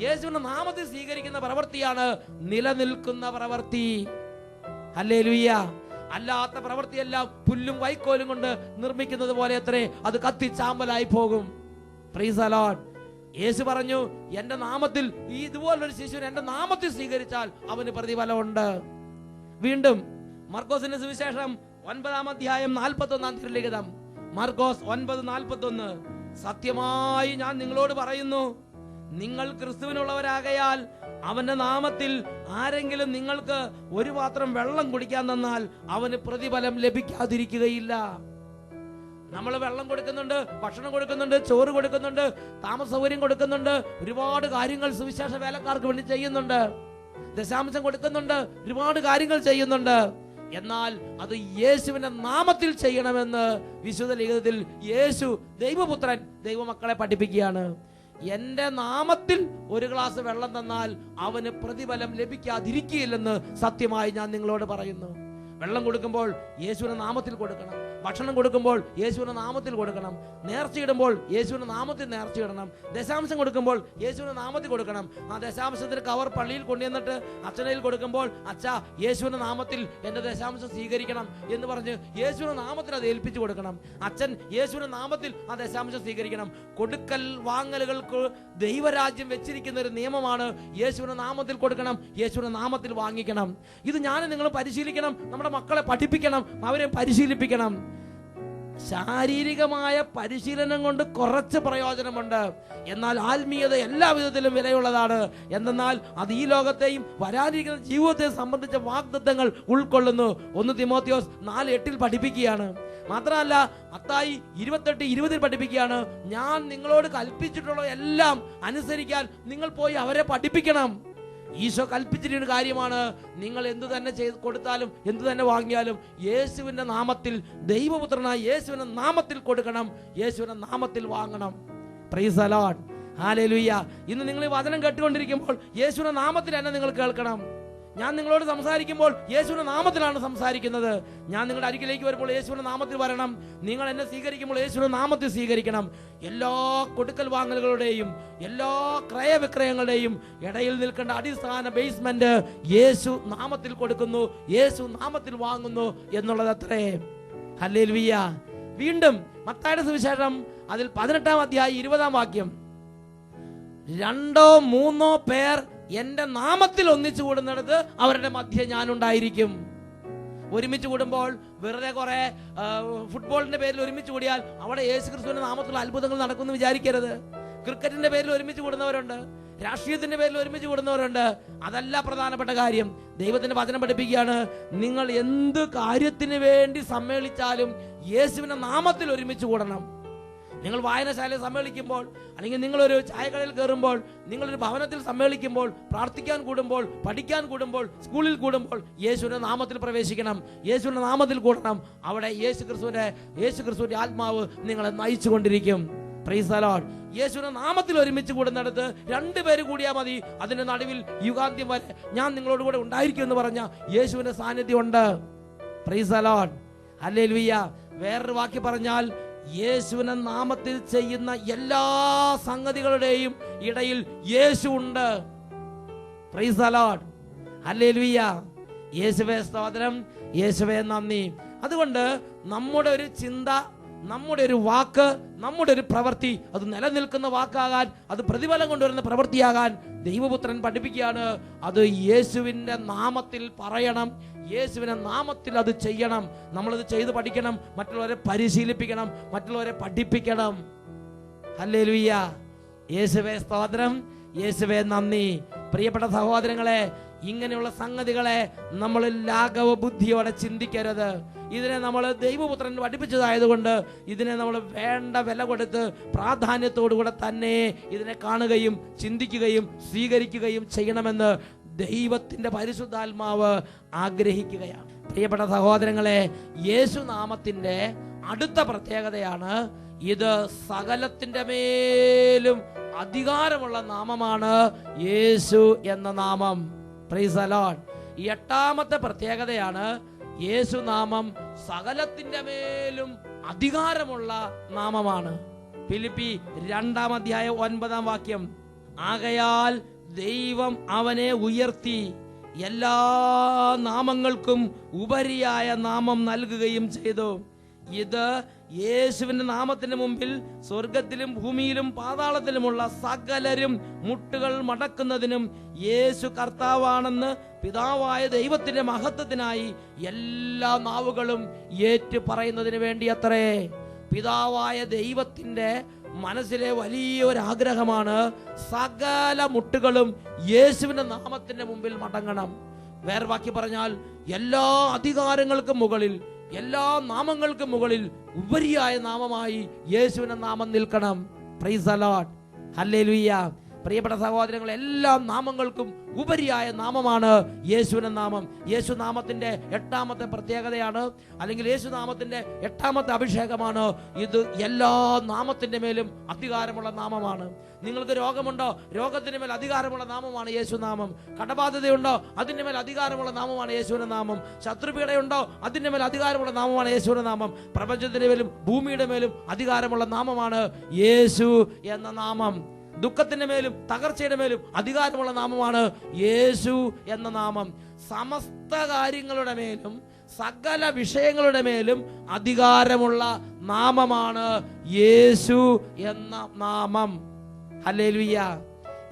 യേശുവിന്റെ നാമത്തിൽ സ്വീകരിക്കുന്ന പ്രവൃത്തിയാണ് നിലനിൽക്കുന്ന പ്രവൃത്തി. ഹല്ലേലൂയ. അല്ലാത്ത പ്രവൃത്തിയെല്ലാം പുല്ലും വൈക്കോലും കൊണ്ട് നിർമ്മിക്കുന്നത് പോലെ അത്രേ അത് കത്തിച്ചാമ്പലായി പോകും. Price the Lord. യേശു പറഞ്ഞു, എന്റെ നാമത്തിൽ ഇതുപോലൊരു ശിശുവിനെ എന്റെ നാമത്തിൽ സ്വീകരിച്ചാൽ അവന് പ്രതിഫലമുണ്ട്. വീണ്ടും മർക്കോസിന്റെ സുവിശേഷം 9-ാം അധ്യായം 41-ാം തിരുലിഖിതം, മർക്കോസ് 9:41, സത്യമായി ഞാൻ നിങ്ങളോട് പറയുന്നു, നിങ്ങൾ ക്രിസ്തുവിനുള്ളവരാകയാൽ അവന്റെ നാമത്തിൽ ആരെങ്കിലും നിങ്ങൾക്ക് ഒരു പാത്രം വെള്ളം കുടിക്കാൻ തന്നാൽ അവന് പ്രതിഫലം ലഭിക്കാതിരിക്കുകയില്ല. നമ്മൾ വെള്ളം കൊടുക്കുന്നുണ്ട്, ഭക്ഷണം കൊടുക്കുന്നുണ്ട്, ചോറ് കൊടുക്കുന്നുണ്ട്, താമസ സൗകര്യം കൊടുക്കുന്നുണ്ട്, ഒരുപാട് കാര്യങ്ങൾ സുവിശേഷ വേലക്കാർക്ക് വേണ്ടി ചെയ്യുന്നുണ്ട്, ദശാംശം കൊടുക്കുന്നുണ്ട്, ഒരുപാട് കാര്യങ്ങൾ ചെയ്യുന്നുണ്ട്. എന്നാൽ അത് യേശുവിന്റെ നാമത്തിൽ ചെയ്യണമെന്ന് വിശുദ്ധ ലിഖിതത്തിൽ യേശു ദൈവപുത്രൻ ദൈവമക്കളെ പഠിപ്പിക്കുകയാണ്. എന്റെ നാമത്തിൽ ഒരു ഗ്ലാസ് വെള്ളം തന്നാൽ അവന് പ്രതിഫലം ലഭിക്കാതിരിക്കുകയില്ലെന്ന് സത്യമായി ഞാൻ നിങ്ങളോട് പറയുന്നു. വെള്ളം കൊടുക്കുമ്പോൾ യേശുവിന്റെ നാമത്തിൽ കൊടുക്കണം, ഭക്ഷണം കൊടുക്കുമ്പോൾ യേശുവിന്റെ നാമത്തിൽ കൊടുക്കണം, നേർച്ചയിടുമ്പോൾ യേശുവിന്റെ നാമത്തിൽ നേർച്ചയിടണം, ദശാംശം കൊടുക്കുമ്പോൾ യേശുവിന്റെ നാമത്തിൽ കൊടുക്കണം. ആ ദശാംശത്തിന് കവർ പള്ളിയിൽ കൊണ്ടുവന്നിട്ട് അച്ഛനയിൽ കൊടുക്കുമ്പോൾ, അച്ഛാ യേശുവിന്റെ നാമത്തിൽ എന്റെ ദശാംശം സ്വീകരിക്കണം എന്ന് പറഞ്ഞ് യേശുവിന്റെ നാമത്തിൽ അത് ഏൽപ്പിച്ചു കൊടുക്കണം. അച്ഛൻ യേശുവിന്റെ നാമത്തിൽ ആ ദശാംശം സ്വീകരിക്കണം. കൊടുക്കൽ വാങ്ങലുകൾക്ക് ദൈവരാജ്യം വെച്ചിരിക്കുന്ന ഒരു നിയമമാണ്. യേശുവിന്റെ നാമത്തിൽ കൊടുക്കണം, യേശുവിന്റെ നാമത്തിൽ വാങ്ങിക്കണം. ഇത് ഞാൻ നിങ്ങൾ പരിശീലിക്കണം, നമ്മുടെ മക്കളെ പഠിപ്പിക്കണം, അവരെ പരിശീലിപ്പിക്കണം. ശാരീരികമായ പരിശീലനം കൊണ്ട് കുറച്ച് പ്രയോജനമുണ്ട്, എന്നാൽ ആത്മീയത എല്ലാ വിധത്തിലും വിലയുള്ളതാണ്. എന്തെന്നാൽ അത് ഈ ലോകത്തെയും വരാനിരിക്കുന്ന ജീവിതത്തെ സംബന്ധിച്ച വാഗ്ദത്തങ്ങൾ ഉൾക്കൊള്ളുന്നു. 1 തിമോത്തിയോസ് 4:8 പഠിപ്പിക്കുകയാണ്. മാത്രമല്ല മത്തായി 28:20 പഠിപ്പിക്കുകയാണ്, ഞാൻ നിങ്ങളോട് കൽപ്പിച്ചിട്ടുള്ള എല്ലാം അനുസരിക്കാൻ നിങ്ങൾ പോയി അവരെ പഠിപ്പിക്കണം. ഈശോ കൽപ്പിച്ചിരിക്കുന്ന കാര്യമാണ്. നിങ്ങൾ എന്തു തന്നെ ചെയ്ത് കൊടുത്താലും എന്തു തന്നെ വാങ്ങിയാലും യേശുവിന്റെ നാമത്തിൽ, ദൈവപുത്രനായ യേശുവിന്റെ നാമത്തിൽ കൊടുക്കണം, യേശുവിന്റെ നാമത്തിൽ വാങ്ങണം. Price the Lord. ഹല്ലേലൂയ. ഇന്ന് നിങ്ങൾ ഈ വചനം കേട്ടുകൊണ്ടിരിക്കുമ്പോൾ യേശുവിന്റെ നാമത്തിൽ തന്നെ നിങ്ങൾ കേൾക്കണം. ഞാൻ നിങ്ങളോട് സംസാരിക്കുമ്പോൾ യേശുവിന്റെ നാമത്തിലാണ് സംസാരിക്കുന്നത്. ഞാൻ നിങ്ങളുടെ അരികിലേക്ക് വരുമ്പോൾ യേശുവിന്റെ നാമത്തിൽ വരണം. നിങ്ങൾ എന്നെ സ്വീകരിക്കുമ്പോൾ യേശുവിന്റെ നാമത്തിൽ സ്വീകരിക്കണം. എല്ലാ കൊടുക്കൽ വാങ്ങലുകളുടെയും എല്ലാ ക്രയവിക്രയങ്ങളുടെയും ഇടയിൽ നിൽക്കേണ്ട അടിസ്ഥാന ബേസ്മെന്റ് യേശു നാമത്തിൽ കൊടുക്കുന്നു, യേശു നാമത്തിൽ വാങ്ങുന്നു എന്നുള്ളത് അത്രേ. ഹല്ലേലൂയ. വീണ്ടും മത്തായിയുടെ സുവിശേഷം അതിൽ 18-ാം അധ്യായം 20-ാം വാക്യം, 2-3 പേർ എന്റെ നാമത്തിൽ ഒന്നിച്ചു കൂടുന്നിടത്ത് അവരുടെ മധ്യ ഞാനുണ്ടായിരിക്കും. ഒരുമിച്ച് കൂടുമ്പോൾ വെറുതെ കുറെ ഫുട്ബോളിന്റെ പേരിൽ ഒരുമിച്ച് കൂടിയാൽ അവിടെ യേശു ക്രിസ്തുവിന്റെ നാമത്തിലുള്ള അത്ഭുതങ്ങൾ നടക്കുമെന്ന് വിചാരിക്കരുത്. ക്രിക്കറ്റിന്റെ പേരിൽ ഒരുമിച്ച് കൂടുന്നവരുണ്ട്, രാഷ്ട്രീയത്തിന്റെ പേരിൽ ഒരുമിച്ച് കൂടുന്നവരുണ്ട്. അതല്ല പ്രധാനപ്പെട്ട കാര്യം. ദൈവത്തിന്റെ വചനം പഠിപ്പിക്കുകയാണ്, നിങ്ങൾ എന്ത് കാര്യത്തിന് വേണ്ടി സമ്മേളിച്ചാലും യേശുവിന്റെ നാമത്തിൽ ഒരുമിച്ച് കൂടണം. നിങ്ങൾ വായനശാലയിൽ സമ്മേളിക്കുമ്പോൾ, അല്ലെങ്കിൽ നിങ്ങളൊരു ചായക്കടയിൽ കയറുമ്പോൾ, നിങ്ങളൊരു ഭവനത്തിൽ സമ്മേളിക്കുമ്പോൾ, പ്രാർത്ഥിക്കാൻ കൂടുമ്പോൾ, പഠിക്കാൻ കൂടുമ്പോൾ, സ്കൂളിൽ കൂടുമ്പോൾ യേശുവിന്റെ നാമത്തിൽ പ്രവേശിക്കണം, യേശുവിന്റെ നാമത്തിൽ കൂടണം. അവിടെ യേശു ക്രിസ്തുവിന്റെ ആത്മാവ് നിങ്ങളെ നയിച്ചു കൊണ്ടിരിക്കും. Price the Lord. യേശുവിന്റെ നാമത്തിൽ ഒരുമിച്ച് കൂടുന്നിടത്ത് 2 പേര് കൂടിയാൽ മതി. അതിന്റെ നടുവിൽ യുഗാന്ത്യം വരെ ഞാൻ നിങ്ങളോട് കൂടെ ഉണ്ടായിരിക്കും എന്ന് പറഞ്ഞ യേശുവിന്റെ സാന്നിധ്യം ഉണ്ട്. Price the Lord. ഹല്ലേലൂയ. വേറൊരു വാക്യം പറഞ്ഞാൽ, യേശുവിന്റെ നാമത്തിൽ ചെയ്യുന്ന എല്ലാ സംഗതികളുടെയും ഇടയിൽ യേശു ഉണ്ട്. Price the Lord. ഹല്ലേലൂയ. യേശുവേ സ്തോത്രം, യേശുവേ നന്ദി. അതുകൊണ്ട് നമ്മുടെ ഒരു ചിന്ത നമ്മുടെ ഒരു വാക്ക്, നമ്മുടെ ഒരു പ്രവൃത്തി അത് നിലനിൽക്കുന്ന വാക്കാകാൻ, അത് പ്രതിഫലം കൊണ്ടുവരുന്ന പ്രവൃത്തിയാകാൻ ദൈവപുത്രൻ പഠിപ്പിക്കുകയാണ്. അത് യേശുവിൻ്റെ നാമത്തിൽ പറയണം, യേശുവിൻ്റെ നാമത്തിൽ അത് ചെയ്യണം. നമ്മളത് ചെയ്ത് പഠിക്കണം, മറ്റുള്ളവരെ പരിശീലിപ്പിക്കണം, മറ്റുള്ളവരെ പഠിപ്പിക്കണം. ഹല്ലേലൂയ. യേശുവേ സ്തോത്രം, യേശുവേ നന്ദി. പ്രിയപ്പെട്ട സഹോദരങ്ങളെ, ഇങ്ങനെയുള്ള സംഗതികളെ നമ്മൾ ലാഘവ ബുദ്ധിയോടെ ചിന്തിക്കരുത്. ഇതിനെ നമ്മൾ ദൈവപുത്രൻ പഠിപ്പിച്ചതായതുകൊണ്ട് ഇതിനെ നമ്മൾ വേണ്ട വില കൊടുത്ത് പ്രാധാന്യത്തോടുകൂടെ തന്നെ ഇതിനെ കാണുകയും ചിന്തിക്കുകയും സ്വീകരിക്കുകയും ചെയ്യണമെന്ന് ദൈവത്തിൻ്റെ പരിശുദ്ധാത്മാവ് ആഗ്രഹിക്കുകയാണ്. പ്രിയപ്പെട്ട സഹോദരങ്ങളെ, യേശുനാമത്തിൻ്റെ അടുത്ത പ്രത്യേകതയാണ് ഇത് സകലത്തിൻ്റെ മേലും അധികാരമുള്ള നാമമാണ് യേശു എന്ന നാമം. Praise the Lord. ഈ എട്ടാമത്തെ പ്രത്യേകതയാണ് യേശുനാമം സകലത്തിൻ്റെ മേലും അധികാരമുള്ള നാമമാണ്. ഫിലിപ്പി 2:9 ആകയാൽ ദൈവം അവനെ ഉയർത്തി എല്ലാ നാമങ്ങൾക്കും ഉപരിയായ നാമം നൽകുകയും ചെയ്തു. ഇത് യേശുവിന്റെ നാമത്തിന് മുമ്പിൽ സ്വർഗത്തിലും ഭൂമിയിലും പാതാളത്തിലുമുള്ള സകലരും മുട്ടുകൾ മടക്കുന്നതിനും യേശു കർത്താവാണെന്ന് പിതാവായ ദൈവത്തിന്റെ മഹത്വത്തിനായി എല്ലാ നാവുകളും ഏറ്റു പറയുന്നതിന് വേണ്ടി അത്രേ. പിതാവായ ദൈവത്തിന്റെ മനസ്സിലെ വലിയൊരു ആഗ്രഹമാണ് സകല മുട്ടുകളും യേശുവിന്റെ നാമത്തിന്റെ മുമ്പിൽ മടങ്ങണം. വേറെ ബാക്കി പറഞ്ഞാൽ എല്ലാ അധികാരങ്ങൾക്കും മുകളിൽ, എല്ലാ നാമങ്ങൾക്കും മുകളിൽ ഉപരിയായ നാമമായി യേശുവിന്റെ നാമം നിൽക്കണം. Price the Lord. ഹല്ലേലൂയ. പ്രിയപ്പെട്ട സഹോദരങ്ങൾ, എല്ലാ നാമങ്ങൾക്കും ഉപരിയായ നാമമാണ് യേശുവിന്റെ നാമം. യേശുനാമത്തിന്റെ എട്ടാമത്തെ പ്രത്യേകതയാണ്, അല്ലെങ്കിൽ യേശുനാമത്തിന്റെ എട്ടാമത്തെ അഭിഷേകമാണ് ഇത്. എല്ലാ നാമത്തിന്റെ മേലും അധികാരമുള്ള നാമമാണ്. നിങ്ങൾക്ക് രോഗമുണ്ടോ? രോഗത്തിന് മേൽ അധികാരമുള്ള നാമമാണ് യേശുനാമം. കടബാധ്യതയുണ്ടോ? അതിന്റെ മേൽ അധികാരമുള്ള നാമമാണ് യേശുവിന്റെ നാമം. ശത്രുപീഡയുണ്ടോ? അതിന്റെ മേൽ അധികാരമുള്ള നാമമാണ് യേശുവിന്റെ നാമം. പ്രപഞ്ചത്തിന്റെ മേലും ഭൂമിയുടെ മേലും അധികാരമുള്ള നാമമാണ് യേശു എന്ന നാമം. ദുഃഖത്തിന്റെ മേലും തകർച്ചയുടെ മേലും അധികാരമുള്ള നാമമാണ് യേശു എന്ന നാമം. സമസ്ത കാര്യങ്ങളുടെ മേലും സകല വിഷയങ്ങളുടെ മേലും അധികാരമുള്ള നാമമാണ് യേശു എന്ന നാമം. ഹല്ലേലൂയ.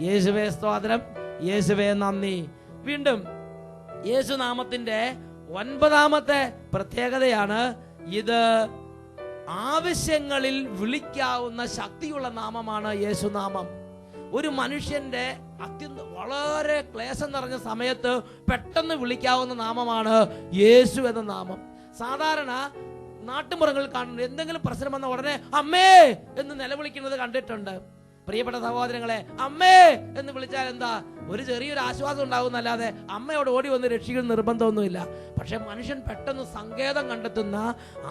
യേശുവേ സ്തോത്രം, യേശുവേ നന്ദി. വീണ്ടും യേശുനാമത്തിന്റെ 9ാമത്തെ പ്രത്യേകതയാണ് ഇത് ആവശ്യങ്ങളിൽ വിളിക്കാവുന്ന ശക്തിയുള്ള നാമമാണ് യേശുനാമം. ഒരു മനുഷ്യന്റെ വളരെ ക്ലേശം നിറഞ്ഞ സമയത്ത് പെട്ടെന്ന് വിളിക്കാവുന്ന നാമമാണ് യേശു എന്ന നാമം. സാധാരണ നാട്ടുമ്പുറങ്ങളിൽ കാണുന്നത് എന്തെങ്കിലും പ്രശ്നം വന്ന ഉടനെ അമ്മേ എന്ന് നിലവിളിക്കുന്നത് കണ്ടിട്ടുണ്ട്. പ്രിയപ്പെട്ട സഹോദരങ്ങളെ, അമ്മേ എന്ന് വിളിച്ചാൽ എന്താ, ഒരു ചെറിയൊരു ആശ്വാസം ഉണ്ടാകുന്നല്ലാതെ അമ്മയോട് ഓടി വന്ന് രക്ഷിക്കുന്ന നിർബന്ധമൊന്നുമില്ല. പക്ഷെ മനുഷ്യൻ പെട്ടെന്ന് സങ്കേതം കണ്ടെത്തുന്ന,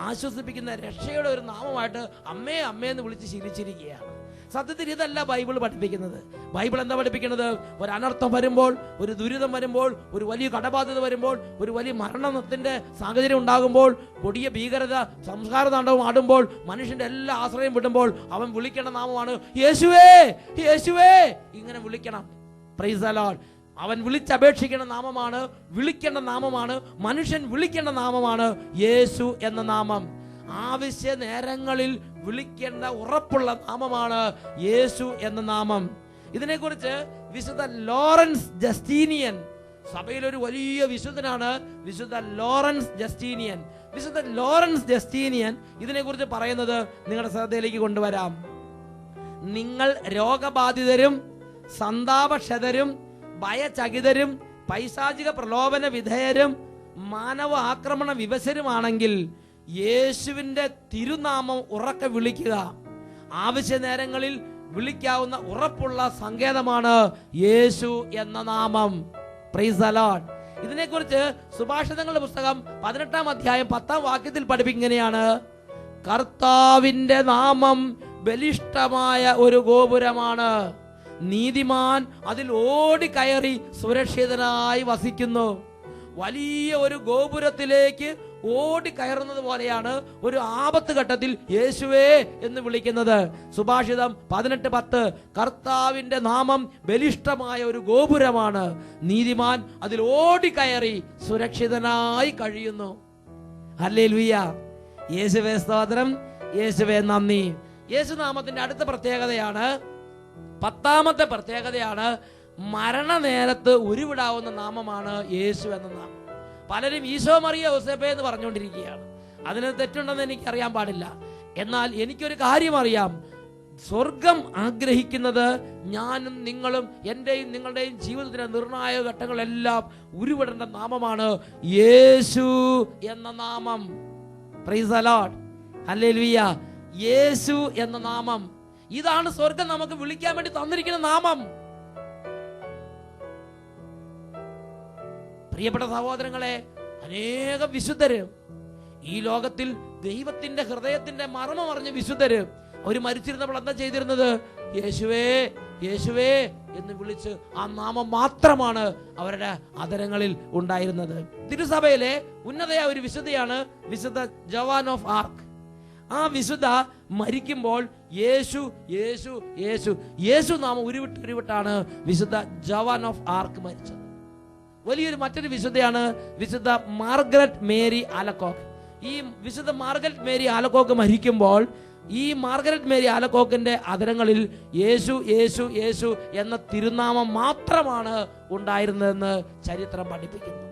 ആശ്വസിപ്പിക്കുന്ന രക്ഷയുടെ ഒരു നാമമായിട്ട് അമ്മേ അമ്മേ എന്ന് വിളിച്ച് ശീലിച്ചിരിക്കുകയാണ്. സത്യത്തിൽ ഇതല്ല ബൈബിൾ പഠിപ്പിക്കുന്നത്. ബൈബിൾ എന്താ പഠിപ്പിക്കുന്നത്? ഒരു അനർത്ഥം വരുമ്പോൾ, ഒരു ദുരിതം വരുമ്പോൾ, ഒരു വലിയ കടബാധ്യത വരുമ്പോൾ, ഒരു വലിയ മരണത്തിന്റെ സാഹചര്യം ഉണ്ടാകുമ്പോൾ, കൊടിയ ഭീകരത സംസ്കാര താണ്ഡവം ആടുമ്പോൾ, മനുഷ്യന്റെ എല്ലാ ആശ്രയം വിടുമ്പോൾ അവൻ വിളിക്കേണ്ട നാമമാണ് യേശുവേ, യേശുവേ. ഇങ്ങനെ വിളിക്കണം. Price the Lord. അവൻ വിളിച്ചപേക്ഷിക്കേണ്ട നാമമാണ്, വിളിക്കേണ്ട നാമമാണ്, മനുഷ്യൻ വിളിക്കേണ്ട നാമമാണ് യേശു എന്ന നാമം. ആവശ്യ നേരങ്ങളിൽ വിളിക്കേണ്ട ഉറപ്പുള്ള നാമമാണ് യേശു എന്ന നാമം. ഇതിനെക്കുറിച്ച് വിശുദ്ധ ലോറൻസ് ജസ്റ്റീനിയൻ, സഭയിലൊരു വലിയ വിശുദ്ധനാണ് വിശുദ്ധ ലോറൻസ് ജസ്റ്റീനിയൻ. വിശുദ്ധ ലോറൻസ് ജസ്റ്റീനിയൻ ഇതിനെക്കുറിച്ച് പറയുന്നത് നിങ്ങളുടെ ശ്രദ്ധയിലേക്ക് കൊണ്ടുവരാം. നിങ്ങൾ രോഗബാധിതരും സന്താപക്ഷതരും ഭയചകിതരും പൈശാചിക പ്രലോഭന വിധേയരും മാനവ ആക്രമണ വിവശരുമാണെങ്കിൽ യേശുവിന്റെ തിരുനാമം ഉറക്കെ വിളിക്കുക. ആവശ്യ നേരങ്ങളിൽ വിളിക്കാവുന്ന ഉറപ്പുള്ള സങ്കേതമാണ് യേശു എന്ന നാമം. Praise the Lord. ഇതിനെക്കുറിച്ച് സുഭാഷിതങ്ങളുടെ പുസ്തകം 18-ാം അധ്യായം 10-ാം വാക്യത്തിൽ പഠിപ്പിക്കുകയാണ്, കർത്താവിന്റെ നാമം ബലിഷ്ഠമായ ഒരു ഗോപുരമാണ്, നീതിമാൻ അതിൽ ഓടിക്കയറി സുരക്ഷിതനായി വസിക്കുന്നു. വലിയ ഒരു ഗോപുരത്തിലേക്ക് ഓടിക്കയറുന്നത് പോലെയാണ് ഒരു ആപത്ത് ഘട്ടത്തിൽ യേശുവേ എന്ന് വിളിക്കുന്നത്. സുഭാഷിതം 18:10, കർത്താവിന്റെ നാമം ബലിഷ്ഠമായ ഒരു ഗോപുരമാണ്, നീതിമാൻ അതിൽ ഓടിക്കയറി സുരക്ഷിതനായി കഴിയുന്നു. ഹല്ലേലൂയ. യേശുവേ സ്തോത്രം, യേശുവേ നന്ദി. യേശുനാമത്തിന്റെ അടുത്ത പ്രത്യേകതയാണ്, 10ാമത്തെ പ്രത്യേകതയാണ്, മരണനേരത്ത് ഉരുവിടാവുന്ന നാമമാണ് യേശു എന്ന നാമം. പലരും ഈശോ മറിയ ഔസേപ്പേ എന്ന് പറഞ്ഞുകൊണ്ടിരിക്കുകയാണ്. അതിന് തെറ്റുണ്ടെന്ന് എനിക്കറിയാൻ പാടില്ല. എന്നാൽ എനിക്കൊരു കാര്യം അറിയാം, സ്വർഗം ആഗ്രഹിക്കുന്നത് ഞാനും നിങ്ങളും എന്റെയും നിങ്ങളുടെയും ജീവിതത്തിലെ നിർണായക ഘട്ടങ്ങളെല്ലാം ഉരുവിടേണ്ട നാമമാണ് യേശു എന്ന നാമം. Praise the Lord, hallelujah. യേശു എന്ന നാമം, ഇതാണ് സ്വർഗം നമുക്ക് വിളിക്കാൻ വേണ്ടി തന്നിരിക്കുന്ന നാമം. പ്രിയപ്പെട്ട സഹോദരങ്ങളെ, അനേകം വിശുദ്ധര് ഈ ലോകത്തിൽ ദൈവത്തിന്റെ ഹൃദയത്തിന്റെ മർമ്മം അറിഞ്ഞ വിശുദ്ധര് അവർ മരിച്ചിരുന്നപ്പോൾ എന്താ ചെയ്തിരുന്നത്? യേശുവേ യേശുവേ എന്ന് വിളിച്ച് ആ നാമം മാത്രമാണ് അവരുടെ അധരങ്ങളിൽ ഉണ്ടായിരുന്നത്. തിരുസഭയിലെ ഉന്നതയായ ഒരു വിശുദ്ധയാണ് വിശുദ്ധ ജോവാൻ ഓഫ് ആർക്ക്. ആ വിശുദ്ധ മരിക്കുമ്പോൾ യേശു യേശു യേശു യേശു നാമം ഉരുവിട്ടാണ് വിശുദ്ധ ജോവാൻ ഓഫ് ആർക്ക് മരിച്ചത്. വലിയൊരു മറ്റൊരു വിശുദ്ധയാണ് വിശുദ്ധ മാർഗരറ്റ് മേരി ആലക്കോക്ക്. ഈ വിശുദ്ധ മാർഗരറ്റ് മേരി ആലക്കോക്ക് മരിക്കുമ്പോൾ ഈ മാർഗരറ്റ് മേരി ആലക്കോക്കിന്റെ അധരങ്ങളിൽ യേശു യേശു യേശു എന്ന തിരുനാമം മാത്രമാണ് ഉണ്ടായിരുന്നതെന്ന് ചരിത്രം പഠിപ്പിക്കുന്നു.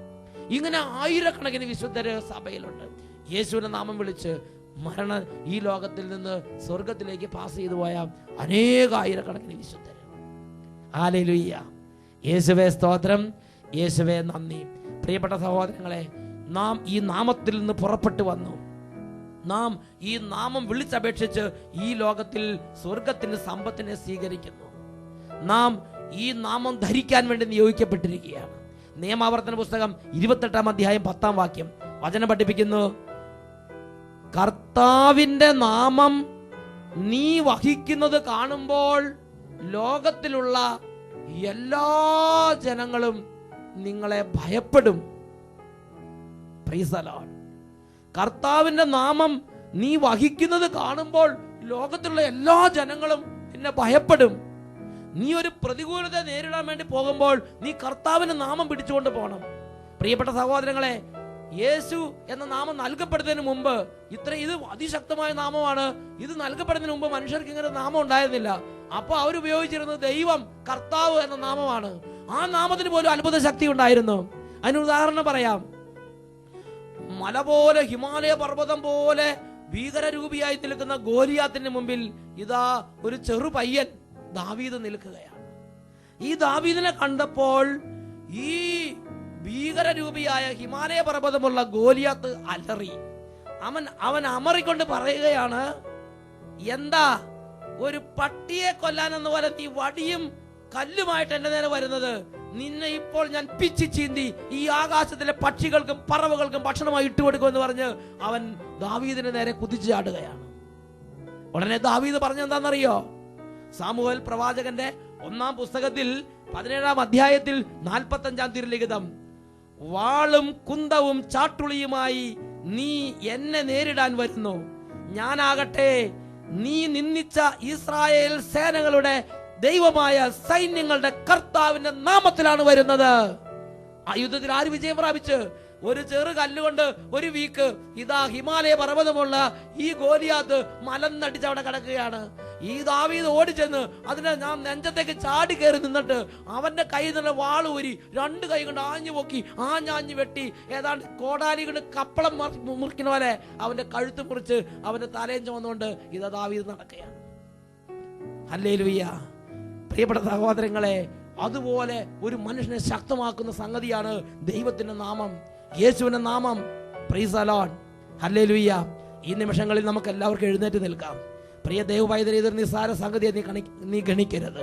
ഇങ്ങനെ ആയിരക്കണക്കിന് വിശുദ്ധര് സഭയിലുണ്ട്. യേശുവിന്റെ നാമം വിളിച്ച് ഈ ലോകത്തിൽ നിന്ന് സ്വർഗത്തിലേക്ക് പാസ് ചെയ്തു പോയ ആയിരക്കണക്കിന് വിശുദ്ധര്. ഹല്ലേലൂയ. യേശുവേ സ്തോത്രം, യേശുവേ നന്ദി. പ്രിയപ്പെട്ട സഹോദരങ്ങളെ, നാം ഈ നാമത്തിൽ നിന്ന് പുറപ്പെട്ടു വന്നു. നാം ഈ നാമം വിളിച്ചപേക്ഷിച്ച് ഈ ലോകത്തിൽ സ്വർഗത്തിന്റെ സമ്പത്തിനെ സ്വീകരിക്കുന്നു. നാം ഈ നാമം ധരിക്കാൻ വേണ്ടി നിയോഗിക്കപ്പെട്ടിരിക്കുകയാണ്. നിയമാവർത്തന പുസ്തകം 28-ാം അധ്യായം 10-ാം വാക്യം വചനം പഠിപ്പിക്കുന്നു, കർത്താവിന്റെ നാമം നീ വഹിക്കുന്നത് കാണുമ്പോൾ ലോകത്തിലുള്ള എല്ലാ ജനങ്ങളും നിങ്ങളെ ഭയപ്പെടും. Price the Lord. കർത്താവിന്റെ നാമം നീ വഹിക്കുന്നത് കാണുമ്പോൾ ലോകത്തിലുള്ള എല്ലാ ജനങ്ങളും നിന്നെ ഭയപ്പെടും. നീ ഒരു പ്രതികൂലത നേരിടാൻ വേണ്ടി പോകുമ്പോൾ നീ കർത്താവിന്റെ നാമം പിടിച്ചുകൊണ്ട് പോകണം. പ്രിയപ്പെട്ട സഹോദരങ്ങളെ, യേശു എന്ന നാമം നൽകപ്പെടുന്നതിന് മുമ്പ് ഇത് അതിശക്തമായ നാമമാണ്. ഇത് നൽകപ്പെടുന്നതിന് മുമ്പ് മനുഷ്യർക്ക് ഇങ്ങനെ നാമം ഉണ്ടായിരുന്നില്ല. അപ്പൊ അവരുപയോഗിച്ചിരുന്നത് ദൈവം കർത്താവ് എന്ന നാമമാണ്. ആ നാമത്തിന് പോലും അത്ഭുത ശക്തി ഉണ്ടായിരുന്നു. അതിന് ഉദാഹരണം പറയാം. മല പോലെ, ഹിമാലയ പർവ്വതം പോലെ ഭീകരരൂപിയായി നിൽക്കുന്ന ഗോലിയാത്തിന്റെ മുമ്പിൽ ഇതാ ഒരു ചെറു പയ്യൻ ദാവീദ് നിൽക്കുകയാണ്. ഈ ദാവീദിനെ കണ്ടപ്പോൾ ഈ ഭീകരരൂപിയായ ഹിമാലയ പർവ്വതമുള്ള ഗോലിയാത്ത് അലറി. അവൻ അമറിക്കൊണ്ട് പറയുകയാണ്, എന്താ ഒരു പട്ടിയെ കൊല്ലാനെന്ന പോലെ നീ വടിയും കല്ലുമായിട്ട് എന്റെ നേരെ വരുന്നത്? നിന്നെ ഇപ്പോൾ ഞാൻ പിച്ചി ചീന്തി ഈ ആകാശത്തിലെ പക്ഷികൾക്കും പറവകൾക്കും ഭക്ഷണമായി ഇട്ടുകൊടുക്കുമെന്ന് പറഞ്ഞ് അവൻ ദാവീദിന് നേരെ കുതിച്ചു ചാടുകയാണ്. ഉടനെ ദാവീദ് പറഞ്ഞെന്താണെന്നറിയോ? സാമുവേൽ പ്രവാചകന്റെ 1-ാം പുസ്തകത്തിൽ 17-ാം അധ്യായത്തിൽ 45-ാം തിരുലിഖിതം, വാളും കുന്തവും ചാട്ടുളിയുമായി നീ എന്നെ നേരിടാൻ വരുന്നു. ഞാനാകട്ടെ നീ നിന്ദിച്ച ഇസ്രായേൽ സേനകളുടെ ദൈവമായ സൈന്യങ്ങളുടെ കർത്താവിന്റെ നാമത്തിലാണ് വരുന്നത്. ആ യുദ്ധത്തിൽ ആര് വിജയം പ്രാപിച്ച്? ഒരു ചെറു കല്ലുകൊണ്ട് ഒരു വീക്ക് ഇതാ ഹിമാലയ പർവ്വതമുള്ള ഈ ഗോലിയാത്ത് മലന്നടിച്ച് അവിടെ കിടക്കുകയാണ്. ഈ ദാവീദ് ഓടിച്ചെന്ന് അതിനെ ഞാൻ നെഞ്ചത്തേക്ക് ചാടി കയറി നിന്നിട്ട് അവന്റെ കയ്യിൽ നിന്ന് വാള് ഊരി 2 കൈ കൊണ്ട് ആഞ്ഞു പൊക്കി ആഞ്ഞാഞ്ഞു വെട്ടി ഏതാണ്ട് കോടാലി കൊണ്ട് കപ്പളം മുറിക്കുന്ന പോലെ അവന്റെ കഴുത്ത് മുറിച്ച് അവന്റെ തലയും ചുമന്നുകൊണ്ട് ഇതാ ദാവീദ് നടക്കുകയാണ്. ഹല്ലേലൂയ. പ്രിയപ്പെട്ട സഹോദരങ്ങളെ, അതുപോലെ ഒരു മനുഷ്യനെ ശക്തമാക്കുന്ന സംഗതിയാണ് ദൈവത്തിന്റെ നാമം, യേശുവിന്റെ നാമം. Praise the Lord, hallelujah. ഈ നിമിഷങ്ങളിൽ നമുക്ക് എല്ലാവർക്കും എഴുന്നേറ്റ് നിൽക്കാം. പ്രിയ ദൈവപൈതലേ, ഇത് നിസ്സാര സംഗതിയെ നീ ഗണിക്കരുത്.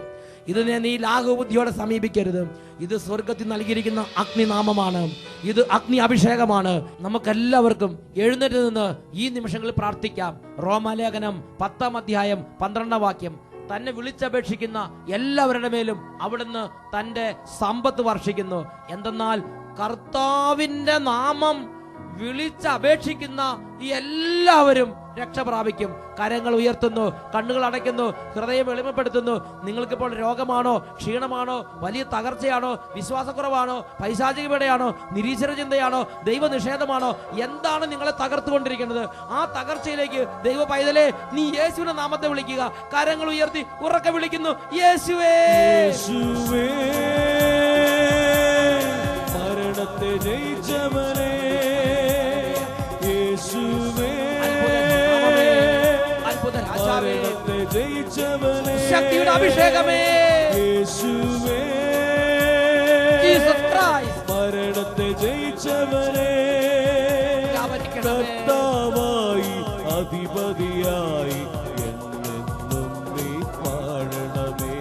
ഇതിനെ നീ ലാഘവബുദ്ധിയോടെ സമീപിക്കരുത്. ഇത് സ്വർഗത്തിൽ നൽകിയിരിക്കുന്ന അഗ്നിനാമമാണ്. ഇത് അഗ്നി അഭിഷേകമാണ്. നമുക്കെല്ലാവർക്കും എഴുന്നേറ്റ് നിന്ന് ഈ നിമിഷങ്ങളിൽ പ്രാർത്ഥിക്കാം. റോമാലേഖനം 10-ാം അധ്യായം 12-ാം വാക്യം, തന്നെ വിളിച്ചപേക്ഷിക്കുന്ന എല്ലാവരുടെ മേലും അവിടുന്ന് തന്റെ സമ്പത്ത് വർഷിക്കുന്നു. എന്തെന്നാൽ കർത്താവിന്റെ നാമം വിളിച്ചപേക്ഷിക്കുന്ന ഈ എല്ലാവരും രക്ഷ പ്രാപിക്കും. കരങ്ങൾ ഉയർത്തുന്നു, കണ്ണുകൾ അടയ്ക്കുന്നു, ഹൃദയം എളിമപ്പെടുത്തുന്നു. നിങ്ങൾക്കിപ്പോൾ രോഗമാണോ, ക്ഷീണമാണോ, വലിയ തകർച്ചയാണോ, വിശ്വാസക്കുറവാണോ, പൈശാചികതയാണോ, നിരീശ്വര ചിന്തയാണോ, ദൈവനിഷേധമാണോ, എന്താണ് നിങ്ങളെ തകർത്തുകൊണ്ടിരിക്കുന്നത്? ആ തകർച്ചയിലേക്ക് ദൈവ പൈതലേ, നീ യേശുവിന്റെ നാമത്തെ വിളിക്കുക. കരങ്ങൾ ഉയർത്തി ഉറക്കെ വിളിക്കുന്നു, യേശുവേ, യേശുവേ, മരണത്തെ ജയിച്ചവനേ, യേശുവേ, അത്ഭുത രാജാവേ, മരണത്തെ ജയിച്ചവനേ, ശക്തിയുടെ അഭിഷേകമേ, യേശുവേ, ജീസസ് ക്രൈസ്റ്റ്, മരണത്തെ ജയിച്ചവനേ, കർത്താവായി അധിപതിയായി എന്നെന്നും നീ വാഴണമേ,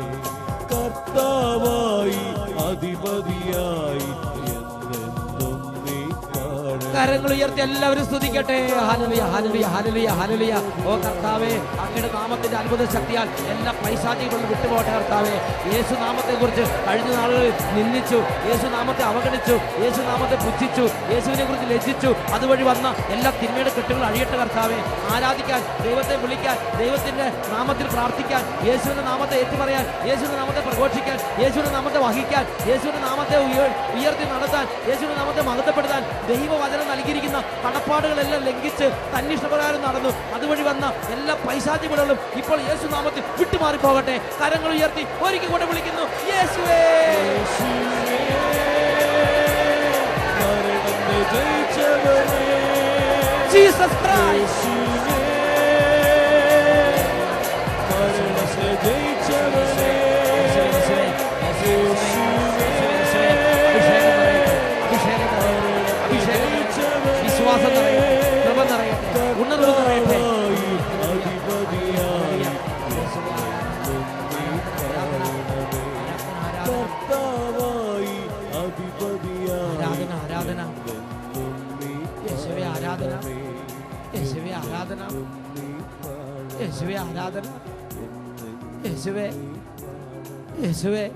കർത്താവായി അധിപതിയായി എന്നെന്നും നീ വാഴണമേ. കരങ്ങൾ ഉയർത്തി എല്ലാവരും സ്തുതിക്കട്ടെ. Hallelujah, hallelujah, hallelujah, hallelujah. ഓ കർത്താവേ, അങ്ങയുടെ നാമത്തിന്റെ അത്ഭുത ശക്തിയാൽ എല്ലാ പൈശാചികളും വിട്ടുപോട്ടെ കർത്താവേ. യേശു നാമത്തെ കുറിച്ച് കഴിഞ്ഞ നാളുകളിൽ നിന്ദിച്ചു, യേശു നാമത്തെ അവഗണിച്ചു, യേശു നാമത്തെ പുച്ഛിച്ചു, യേശുവിനെ കുറിച്ച് ലജ്ജിച്ചു. അതുവഴി വന്ന എല്ലാ തിന്മയുടെ കെട്ടുകൾ അഴിയട്ടെ കർത്താവേ. ആരാധിക്കാൻ, ദൈവത്തെ വിളിക്കാൻ, ദൈവത്തിന്റെ നാമത്തിൽ പ്രാർത്ഥിക്കാൻ, യേശുവിന്റെ നാമത്തെ ഏറ്റുപറയാൻ, യേശുവിന്റെ നാമത്തെ പ്രഘോഷിക്കാൻ, യേശുവിന്റെ നാമത്തെ വഹിക്കാൻ, യേശുവിന്റെ നാമത്തെ ഉയർത്തി നടത്താൻ, യേശുവിന്റെ നാമത്തെ മഹത്വപ്പെടുത്താൻ ദൈവവചനം നൽകിയിരിക്കുന്ന കടപ്പാടുകളെല്ലാം ലംഘിച്ച് തന്നിഷ്ടപ്രകാരം നടന്നു. അതുവഴി വന്ന എല്ലാ പൈശാചികളും ഇപ്പോൾ യേശു നാമത്തിൽ വിട്ടുമാറി പോകട്ടെ. കരങ്ങൾ ഉയർത്തി ഒരിക്കൽ കൂടെ വിളിക്കുന്നു, യേശുവേ, മരണത്തെ ജയിച്ചവനേ, ജീസസ് ക്രൈസ്റ്റ്, മരണത്തെ ജയിച്ചവനേ, വിശ്വാസം നിറയട്ടെ, കൃപ നിറയട്ടെ, ഉണർവ് നിറയട്ടെ. ആരാധന, ആരാധന, യേശുവേ ആരാധന, യേശുവേ ആരാധന, യേശുവേ ആരാധന, യേശുവേ, യേശുവേ.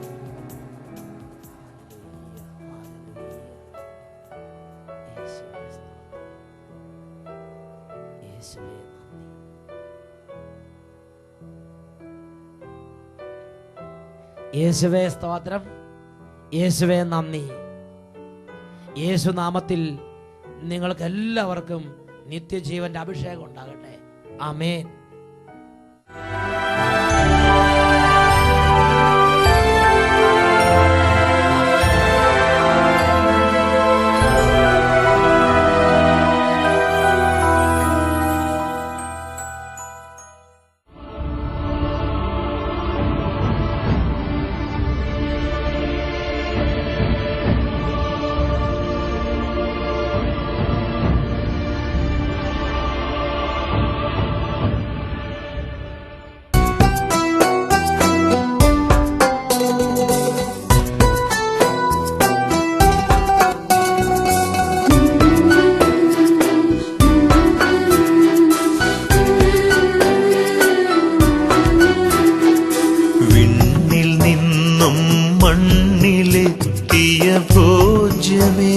യേശുവേ സ്തോത്രം, യേശുവേ നന്ദി. യേശു നാമത്തിൽ നിങ്ങൾക്ക് എല്ലാവർക്കും നിത്യജീവന്റെ അഭിഷേകം ഉണ്ടാകട്ടെ. ആമേൻ. ഭോജ്യമേ,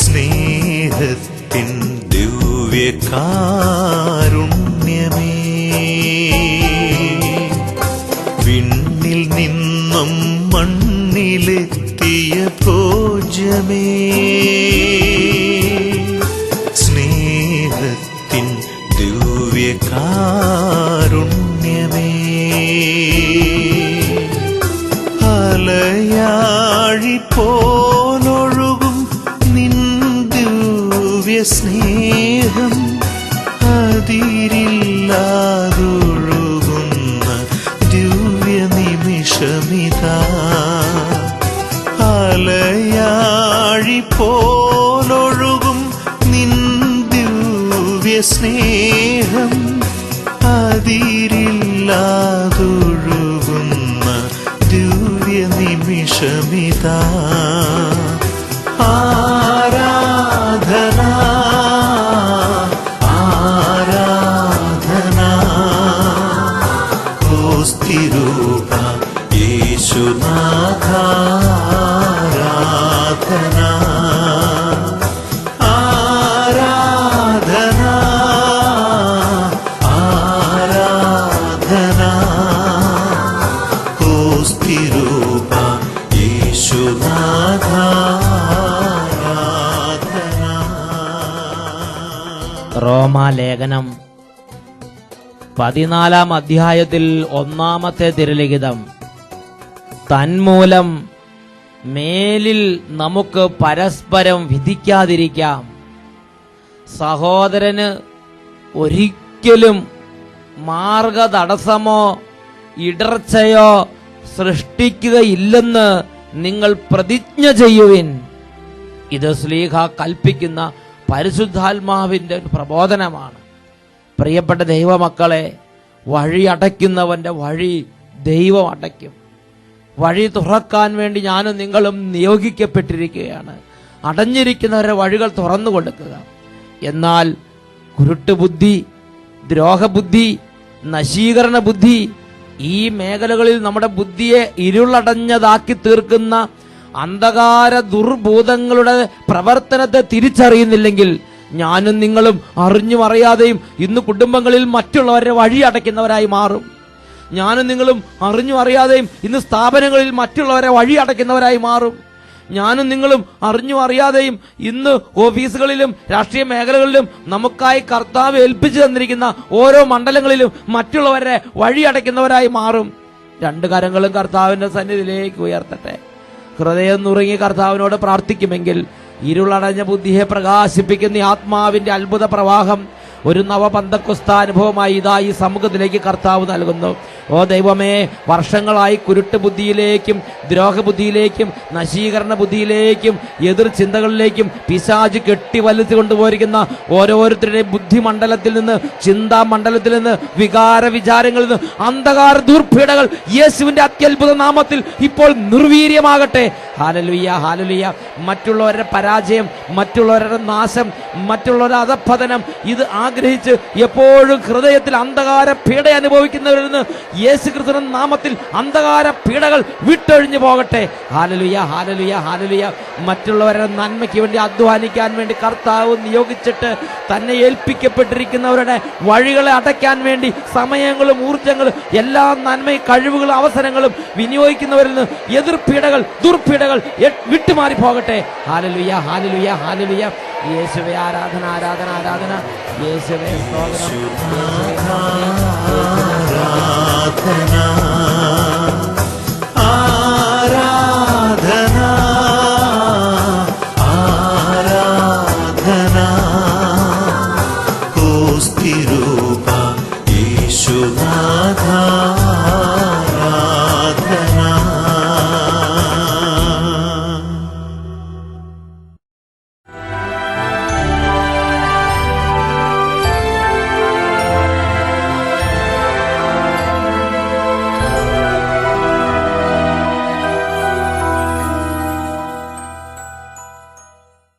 സ്നേഹത്തിൻ ദിവ്യകാരുണ്യമേ, വിണ്ണിൽ നിന്നും മണ്ണിലെത്തിയ ഭോജ്യമേ, സ്നേഹത്തിൻ ദിവ്യകാരുണ്യമേ, അലയാഴി പോലൊഴുകും നിൻ ദിവ്യ സ്നേഹം, അതിരില്ലാതൊഴുകുന്ന ദിവ്യ നിമിഷമിതാ, അലയാഴി പോലൊഴുകും നിൻ ദിവ്യ സ്നേഹം, അതിരില്ലാതൊഴുകുന്ന ദിവ്യ നിമിഷമിതാ. ആരാധന ആരാധന സ്തുതിരൂപ യേശുനാഥ, ആരാധന റോമാലേഖനം 14 അധ്യായത്തിൽ 1 തിരുലിഖിതം. തന്മൂലം മേലിൽ നമുക്ക് പരസ്പരം വിധിക്കാതിരിക്കാം. സഹോദരന് ഒരിക്കലും മാർഗതടസ്സമോ ഇടർച്ചയോ സൃഷ്ടിക്കുകയില്ലെന്ന് നിങ്ങൾ പ്രതിജ്ഞ ചെയ്യുവിൻ. ഇത് ശ്ലീഹ കൽപ്പിക്കുന്ന പരിശുദ്ധാത്മാവിന്റെ പ്രബോധനമാണ്. പ്രിയപ്പെട്ട ദൈവമക്കളെ, വഴി അടയ്ക്കുന്നവന്റെ വഴി ദൈവം അടയ്ക്കും. വഴി തുറക്കാൻ വേണ്ടി ഞാനും നിങ്ങളും നിയോഗിക്കപ്പെട്ടിരിക്കുകയാണ്. അടഞ്ഞിരിക്കുന്നവരുടെ വഴികൾ തുറന്നു കൊടുക്കുക. എന്നാൽ കുരുട്ടുബുദ്ധി, ദ്രോഹബുദ്ധി, നശീകരണ ബുദ്ധി, ഈ മേഖലകളിൽ നമ്മുടെ ബുദ്ധിയെ ഇരുളടഞ്ഞതാക്കി തീർക്കുന്ന അന്ധകാര ദുർഭൂതങ്ങളുടെ പ്രവർത്തനത്തെ തിരിച്ചറിയുന്നില്ലെങ്കിൽ ഞാനും നിങ്ങളും അറിഞ്ഞും അറിയാതെയും ഇന്ന് കുടുംബങ്ങളിൽ മറ്റുള്ളവരുടെ വഴി അടയ്ക്കുന്നവരായി മാറും. ഞാനും നിങ്ങളും അറിഞ്ഞും അറിയാതെയും ഇന്ന് സ്ഥാപനങ്ങളിൽ മറ്റുള്ളവരെ വഴി അടയ്ക്കുന്നവരായി മാറും. ഞാനും നിങ്ങളും അറിഞ്ഞും അറിയാതെയും ഇന്ന് ഓഫീസുകളിലും രാഷ്ട്രീയ മേഖലകളിലും നമുക്കായി കർത്താവ് ഏൽപ്പിച്ചു തന്നിരിക്കുന്ന ഓരോ മണ്ഡലങ്ങളിലും മറ്റുള്ളവരെ വഴി അടയ്ക്കുന്നവരായി മാറും. 2 കരങ്ങളും കർത്താവിന്റെ സന്നിധിയിലേക്ക് ഉയർത്തട്ടെ. ഹൃദയം നുറുങ്ങി കർത്താവിനോട് പ്രാർത്ഥിക്കുമെങ്കിൽ ഇരുളടഞ്ഞ ബുദ്ധിയെ പ്രകാശിപ്പിക്കുന്ന ആത്മാവിന്റെ അത്ഭുത പ്രവാഹം ഒരു നവപന്തക്കുസ്ത അനുഭവമായി ഇതാ ഈ സമൂഹത്തിലേക്ക് കർത്താവ് നൽകുന്നു. ഓ ദൈവമേ, വർഷങ്ങളായി കുരുട്ട് ബുദ്ധിയിലേക്കും ദ്രോഹബുദ്ധിയിലേക്കും നശീകരണ ബുദ്ധിയിലേക്കും എതിർ ചിന്തകളിലേക്കും പിശാച് കെട്ടിവലിച്ചു കൊണ്ടുപോയിരിക്കുന്ന ഓരോരുത്തരുടെയും ബുദ്ധിമണ്ഡലത്തിൽ നിന്ന്, ചിന്താമണ്ഡലത്തിൽ നിന്ന്, വികാര വിചാരങ്ങളിൽ നിന്ന് അന്ധകാര ദുർപീഡകൾ യേശുവിന്റെ അത്യത്ഭുത നാമത്തിൽ ഇപ്പോൾ നിർവീര്യമാകട്ടെ. Hallelujah, hallelujah. മറ്റുള്ളവരുടെ പരാജയം, മറ്റുള്ളവരുടെ നാശം, മറ്റുള്ളവരുടെ അധപ്പതനം ഇത് ആഗ്രഹിച്ച് എപ്പോഴും ഹൃദയത്തിൽ അന്ധകാര പീഡ അനുഭവിക്കുന്നവരിൽ നിന്ന് യേശുക്രിസ്തുവിന്റെ നാമത്തിൽ അന്ധകാര പീഡകൾ വിട്ടൊഴിഞ്ഞു പോകട്ടെ. Hallelujah, hallelujah, hallelujah. മറ്റുള്ളവരുടെ നന്മയ്ക്ക് വേണ്ടി അധ്വാനിക്കാൻ വേണ്ടി കർത്താവ് നിയോഗിച്ചിട്ട് തന്നെ ഏൽപ്പിക്കപ്പെട്ടിരിക്കുന്നവരുടെ വഴികളെ അടയ്ക്കാൻ വേണ്ടി സമയങ്ങളും ഊർജങ്ങളും എല്ലാ നന്മയും കഴിവുകളും അവസരങ്ങളും വിനിയോഗിക്കുന്നവരിൽ നിന്ന് എതിർപീഡകൾ ദുർപീഡകൾ വിട്ടുമാറി പോകട്ടെ. Hallelujah, hallelujah, hallelujah. യേശുവേ ആരാധന, ആരാധന, ആരാധന. യേശുവേ സ്തോത്രം. ആരാധന.